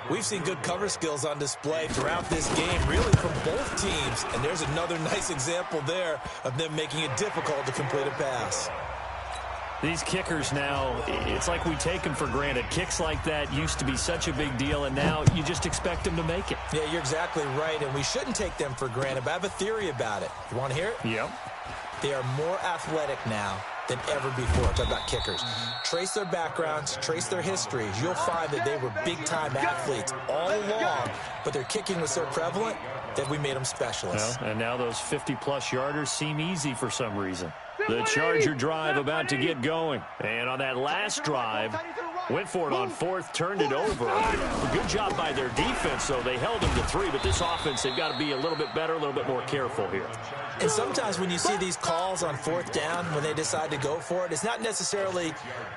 Speaker 3: We've seen good cover skills on display throughout this game, really from both teams. And there's another nice example there of them making it difficult to complete a pass.
Speaker 1: These kickers now, it's like we take them for granted. Kicks like that used to be such a big deal, and now you just expect them to make it.
Speaker 3: Yeah, you're exactly right, and we shouldn't take them for granted. But I have a theory about it. You want to hear it?
Speaker 1: Yep.
Speaker 3: They are more athletic now than ever before. Talk about kickers. Trace their backgrounds, trace their histories. You'll find that they were big-time athletes all along, but their kicking was so prevalent that we made them specialists.
Speaker 1: Well, and now those 50-plus yarders seem easy for some reason. The Charger drive about to get going. And on that last drive, went for it on 4th, turned it over. Good job by their defense, though. They held them to 3, but this offense, they've got to be a little bit better, a little bit more careful here.
Speaker 3: And sometimes when you see these calls on 4th down, when they decide to go for it, it's not necessarily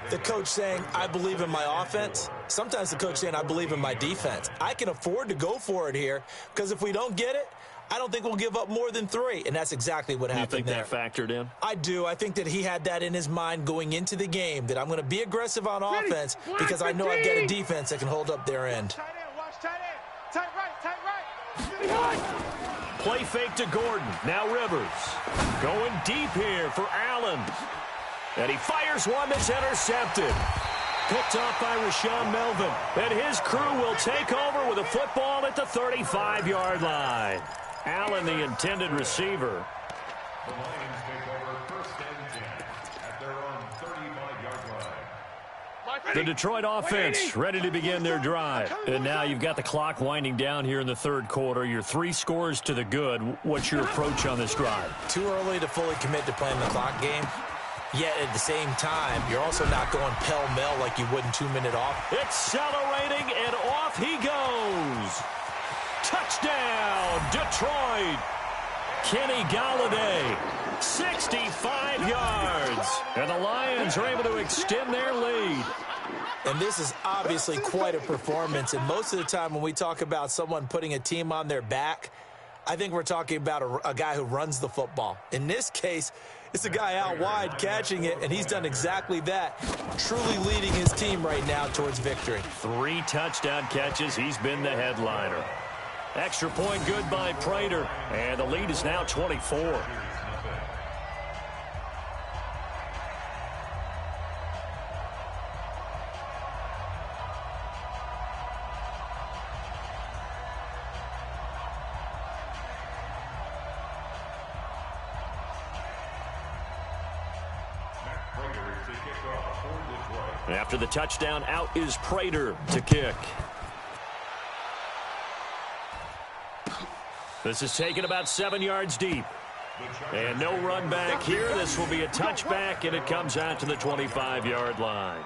Speaker 3: the coach saying, I believe in my offense. Sometimes the coach saying, I believe in my defense. I can afford to go for it here, because if we don't get it, I don't think we'll give up more than 3, and that's exactly what happened there.
Speaker 1: You think that factored in?
Speaker 3: I do. I think that he had that in his mind going into the game, that I'm going to be aggressive on offense because I know I've got a defense that can hold up their end.
Speaker 5: Tight end, watch tight end. Tight right.
Speaker 1: Play fake to Gordon. Now Rivers. Going deep here for Allen. And he fires one that's intercepted. Picked off by Rashawn Melvin. And his crew will take over with a football at the 35-yard line. Allen, the intended receiver.
Speaker 4: The Lions take over 1st and 10 at their own 35-yard line.
Speaker 1: The Detroit offense ready to begin their drive. And now you've got the clock winding down here in the 3rd quarter. You're 3 scores to the good. What's your approach on this drive?
Speaker 3: Too early to fully commit to playing the clock game. Yet at the same time, you're also not going pell-mell like you would in 2-minute off.
Speaker 1: Accelerating, and off he goes. Touchdown, Detroit. Kenny Galladay, 65 yards. And the Lions are able to extend their lead.
Speaker 3: And this is obviously quite a performance. And most of the time when we talk about someone putting a team on their back, I think we're talking about a guy who runs the football. In this case, it's a guy out wide catching it, and he's done exactly that, truly leading his team right now towards victory.
Speaker 1: 3 touchdown catches. He's been the headliner. Extra point good by Prater, and the lead is now 24. After the touchdown, out is Prater to kick. This is taken about 7 yards deep. And no run back here. This will be a touchback, and it comes out to the 25-yard line.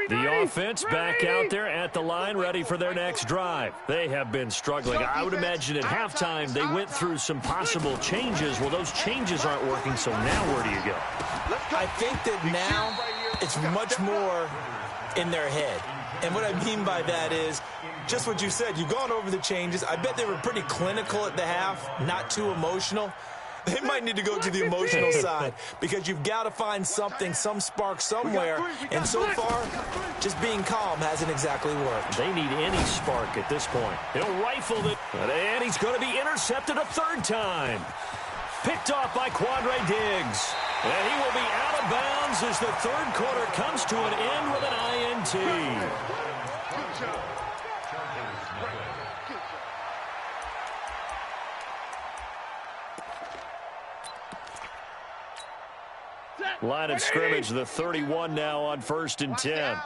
Speaker 1: The offense back out there at the line, ready for their next drive. They have been struggling. I would imagine at halftime they went through some possible changes. Well, those changes aren't working, so now where do you go?
Speaker 3: I think that now it's much more in their head. And what I mean by that is just what you said. You've gone over the changes. I bet they were pretty clinical at the half, not too emotional. They might need to go to the emotional side because you've got to find something, some spark somewhere. And so far, just being calm hasn't exactly worked.
Speaker 1: They need any spark at this point. He'll rifle it, and he's going to be intercepted a third time. Picked off by Quandre Diggs. And he will be out of bounds as the third quarter comes to an end with an INT. Line of scrimmage, the 31 now on 1st and 10.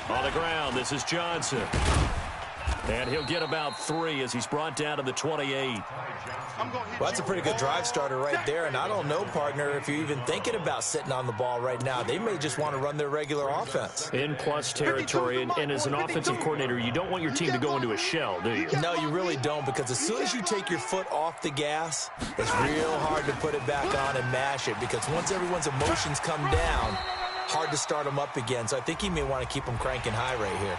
Speaker 1: On the ground, this is Johnson. And he'll get about 3 as he's brought down to the 28.
Speaker 3: Well, that's a pretty good drive starter right there. And I don't know, partner, if you're even thinking about sitting on the ball right now. They may just want to run their regular offense.
Speaker 1: In plus territory, and as an offensive coordinator, you don't want your team to go into a shell, do you?
Speaker 3: No, you really don't, because as soon as you take your foot off the gas, it's real hard to put it back on and mash it, because once everyone's emotions come down, hard to start them up again. So I think he may want to keep them cranking high right here.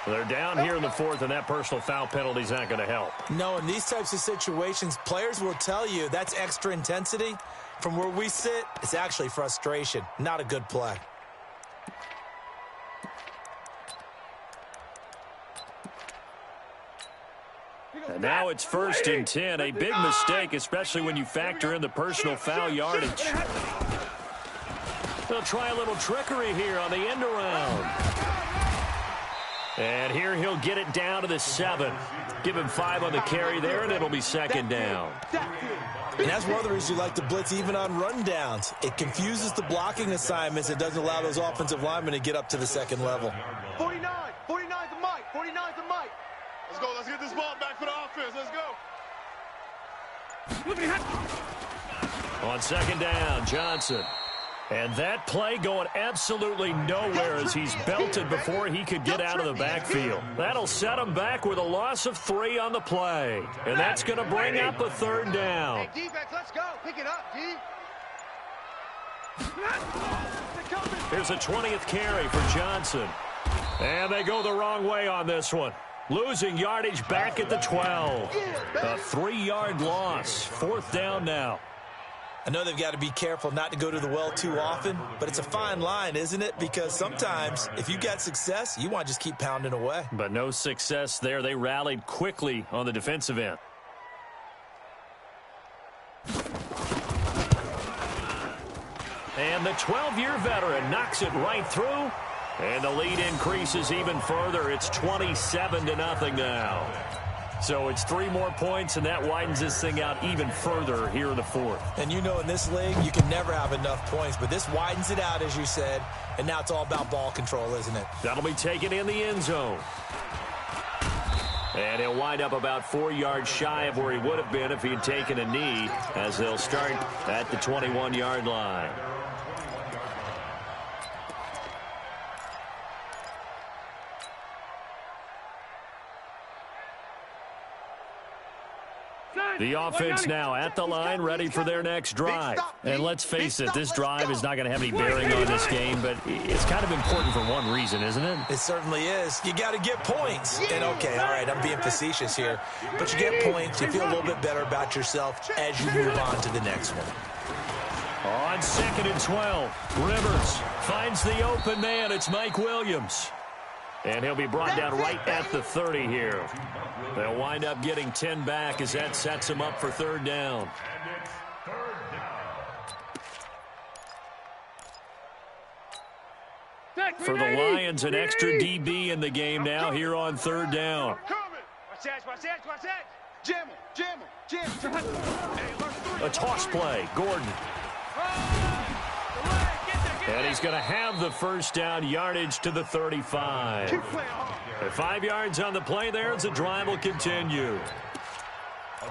Speaker 1: They're down here in the 4th, and that personal foul penalty is not going to help.
Speaker 3: No, in these types of situations, players will tell you that's extra intensity. From where we sit, it's actually frustration, not a good play.
Speaker 1: And now it's 1st and 10. A big mistake, especially when you factor in the personal foul yardage. They'll try a little trickery here on the end around. And here he'll get it down to the 7. Give him 5 on the carry there, and it'll be 2nd down.
Speaker 3: And that's one of the reasons you like to blitz even on rundowns. It confuses the blocking assignments. It doesn't allow those offensive linemen to get up to the 2nd level.
Speaker 5: 49's the mic. 49's the mic.
Speaker 2: Let's go. Let's get this ball back for the offense. Let's go.
Speaker 1: On 2nd down, Johnson. And that play going absolutely nowhere as he's belted before he could get out of the backfield. That'll set him back with a loss of 3 on the play. And that's going to bring up a 3rd down.
Speaker 5: Hey, defense, let's go. Pick it up, D.
Speaker 1: Here's a 20th carry for Johnson. And they go the wrong way on this one. Losing yardage back at the 12. A 3-yard loss. 4th down now.
Speaker 3: I know they've got to be careful not to go to the well too often, but it's a fine line, isn't it? Because sometimes if you got success, you want to just keep pounding away.
Speaker 1: But no success there. They rallied quickly on the defensive end. And the 12-year veteran knocks it right through. And the lead increases even further. It's 27-0 now. So it's 3 more points, and that widens this thing out even further here in the 4th.
Speaker 3: And you know in this league, you can never have enough points, but this widens it out, as you said, and now it's all about ball control, isn't it?
Speaker 1: That'll be taken in the end zone. And he'll wind up about 4 yards shy of where he would have been if he had taken a knee, as they'll start at the 21-yard line. The offense now at the line, ready for their next drive. And let's face it, this drive is not going to have any bearing on this game, but it's kind of important for one reason, isn't it?
Speaker 3: It certainly is. You got to get points. And okay, all right, I'm being facetious here. But you get points, you feel a little bit better about yourself as you move on to the next one.
Speaker 1: On 2nd and 12, Rivers finds the open man. It's Mike Williams. And he'll be brought down right at the 30 here. They'll wind up getting 10 back as that sets him up for 3rd down. For the Lions, an extra DB in the game now here on third down.
Speaker 5: Watch that. Jam him.
Speaker 1: A toss play. Gordon. And he's going to have the first down, yardage to the 35. At 5 yards on the play there as the drive will continue.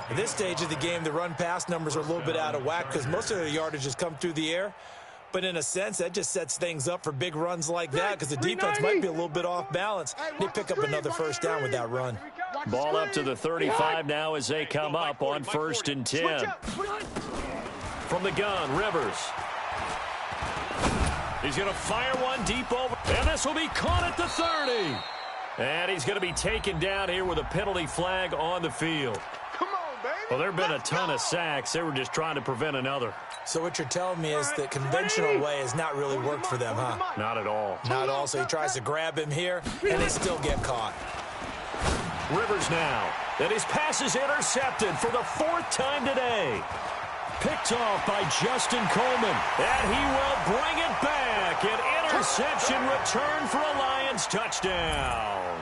Speaker 3: At this stage of the game, the run-pass numbers are a little bit out of whack because most of the yardage has come through the air. But in a sense, that just sets things up for big runs like that because the defense might be a little bit off balance. They pick up another first down with that run.
Speaker 1: Ball up to the 35 now as they come up on 1st and 10. From the gun, Rivers. He's going to fire one deep over, and this will be caught at the 30. And he's going to be taken down here with a penalty flag on the field.
Speaker 2: Come on, baby.
Speaker 1: Well, there have been a ton of sacks. They were just trying to prevent another.
Speaker 3: So what you're telling me is the conventional way has not really worked for them, huh?
Speaker 1: Not at all.
Speaker 3: Not at all. So he tries to grab him here, and they still get caught.
Speaker 1: Rivers now. And his pass is intercepted for the 4th time today. Picked off by Justin Coleman. And he will bring it back. An interception return for a Lions touchdown.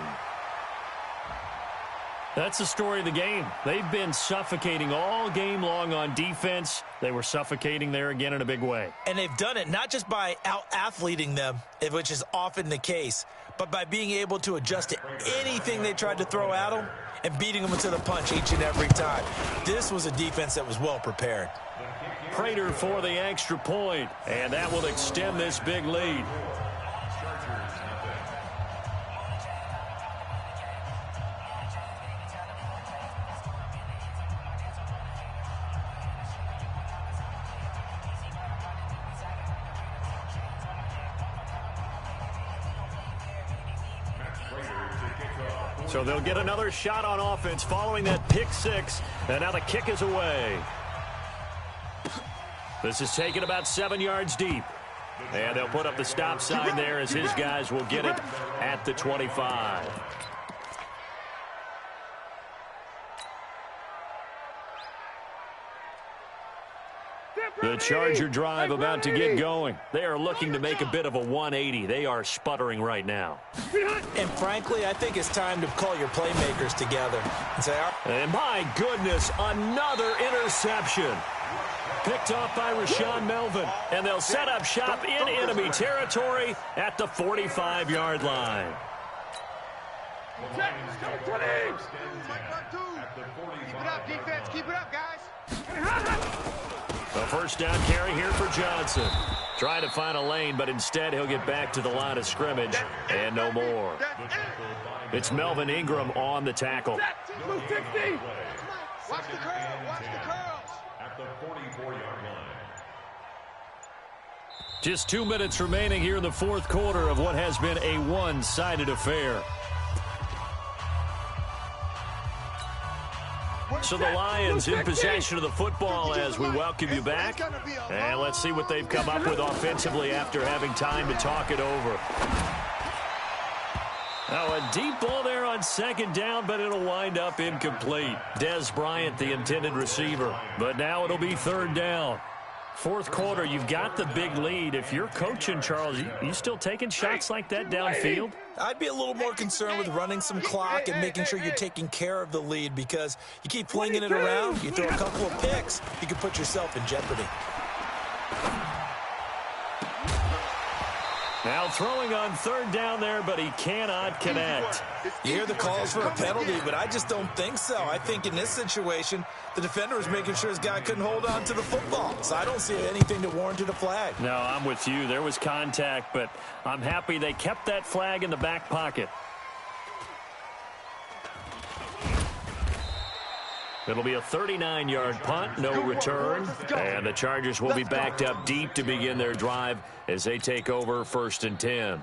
Speaker 1: That's the story of the game. They've been suffocating all game long on defense. They were suffocating there again in a big way.
Speaker 3: And they've done it not just by out-athleting them, which is often the case, but by being able to adjust to anything they tried to throw at them and beating them to the punch each and every time. This was a defense that was well prepared.
Speaker 1: Prater for the extra point, and that will extend this big lead. So they'll get another shot on offense following that pick six, and now the kick is away. This is taken about 7 yards deep. And they'll put up the stop sign there as his guys will get it at the 25. The Charger drive about to get going. They are looking to make a bit of a 180. They are sputtering right now.
Speaker 3: And frankly, I think it's time to call your playmakers together and say,
Speaker 1: and my goodness, another interception. Picked off by Rashawn Melvin. And they'll set up shop in enemy territory at the 45-yard line.
Speaker 5: Keep it up, defense. Keep it up, guys.
Speaker 1: A first down carry here for Johnson. Trying to find a lane, but instead he'll get back to the line of scrimmage and no more. It's Melvin Ingram on the tackle.
Speaker 5: Watch the curl. Watch the curls.
Speaker 4: At the 44-yard line.
Speaker 1: Just 2 minutes remaining here in the fourth quarter of what has been a one-sided affair. So the Lions in possession of the football as we welcome you back. And let's see what they've come up with offensively after having time to talk it over. Now a deep ball there on second down, but it'll wind up incomplete. Dez Bryant, the intended receiver. But now it'll be third down. Fourth quarter, you've got the big lead. If you're coaching, Charles, you still taking shots like that downfield?
Speaker 3: I'd be a little more concerned with running some clock and making sure you're taking care of the lead because you keep flinging it around, you throw a couple of picks, you can put yourself in jeopardy.
Speaker 1: Now throwing on third down there, but he cannot connect.
Speaker 3: You hear the calls for a penalty, but I just don't think so. I think in this situation, the defender was making sure his guy couldn't hold on to the football. So I don't see anything that warranted a flag.
Speaker 1: No, I'm with you. There was contact, but I'm happy they kept that flag in the back pocket. It'll be a 39-yard punt, no return. And the Chargers will be backed up deep to begin their drive as they take over 1st and 10.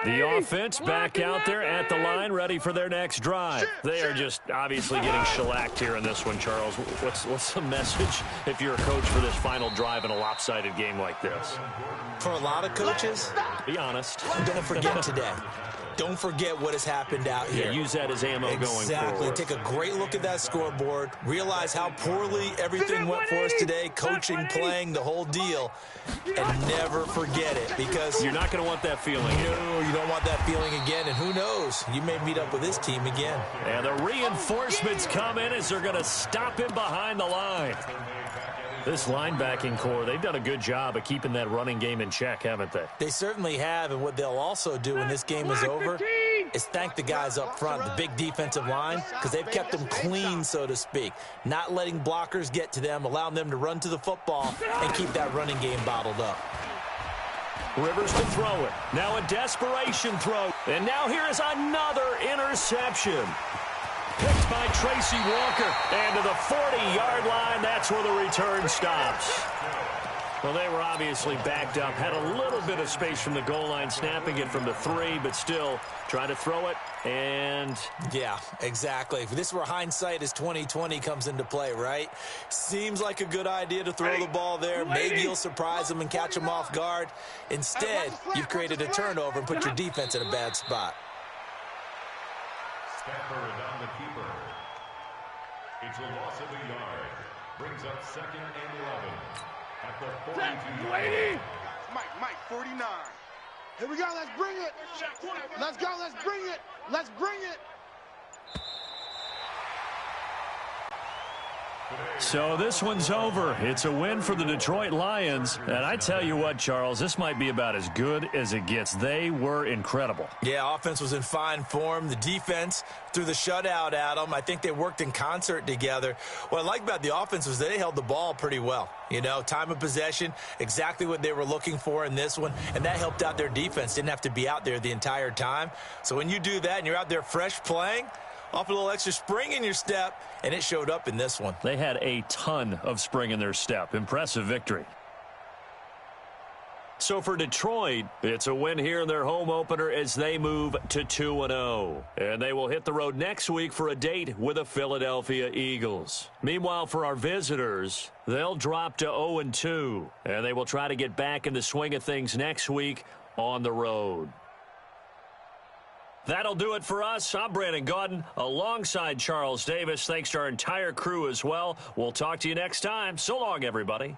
Speaker 1: The offense back out there at the line, ready for their next drive. They are just obviously getting shellacked here in this one, Charles. What's the message if you're a coach for this final drive in a lopsided game like this?
Speaker 3: For a lot of coaches,
Speaker 1: be honest.
Speaker 3: don't forget today. don't forget what has happened out here.
Speaker 1: Yeah, use that as ammo going forward.
Speaker 3: Exactly. Take a great look at that scoreboard. Realize how poorly everything went for us today, coaching, playing, the whole deal. And never forget it, because
Speaker 1: you're not going to want that feeling.
Speaker 3: No, you don't want that feeling again. And who knows? You may meet up with this team again.
Speaker 1: And the reinforcements come in as they're going to stop him behind the line. This linebacking core, they've done a good job of keeping that running game in check, haven't they?
Speaker 3: They certainly have, and what they'll also do when this game is over is thank the guys up front, the big defensive line, because they've kept them clean, so to speak, not letting blockers get to them, allowing them to run to the football and keep that running game bottled up.
Speaker 1: Rivers to throw it. Now a desperation throw. And now here is another interception. Picked by Tracy Walker. And to the 40-yard line, that's where the return stops. Well, they were obviously backed up. Had a little bit of space from the goal line, snapping it from the 3, but still trying to throw it. And
Speaker 3: yeah, exactly. This is where hindsight is 20/20 comes into play, right? Seems like a good idea to throw the ball there. Maybe you'll surprise them and catch them off guard. Instead, you've created a turnover and put your defense in a bad spot.
Speaker 4: Stafford on the keeper. It's a loss of a yard. Brings up 2nd and 11 at the 42-yard.
Speaker 2: Mike, 49. Here we go, let's bring it. Let's go, let's bring it. Let's bring it.
Speaker 1: so this one's over. It's a win for the Detroit Lions. And I tell you what, Charles, this might be about as good as it gets. They were incredible.
Speaker 3: Yeah, offense was in fine form. The defense threw the shutout at them. I think they worked in concert together. What I like about the offense was they held the ball pretty well. You know, time of possession, exactly what they were looking for in this one, and that helped out their defense. Didn't have to be out there the entire time. So when you do that and you're out there fresh playing, off a little extra spring in your step, and it showed up in this one.
Speaker 1: They had a ton of spring in their step. Impressive victory. So for Detroit, it's a win here in their home opener as they move to 2-0. And they will hit the road next week for a date with the Philadelphia Eagles. Meanwhile, for our visitors, they'll drop to 0-2. And they will try to get back in the swing of things next week on the road. That'll do it for us. I'm Brandon Gaudin alongside Charles Davis. Thanks to our entire crew as well. We'll talk to you next time. So long, everybody.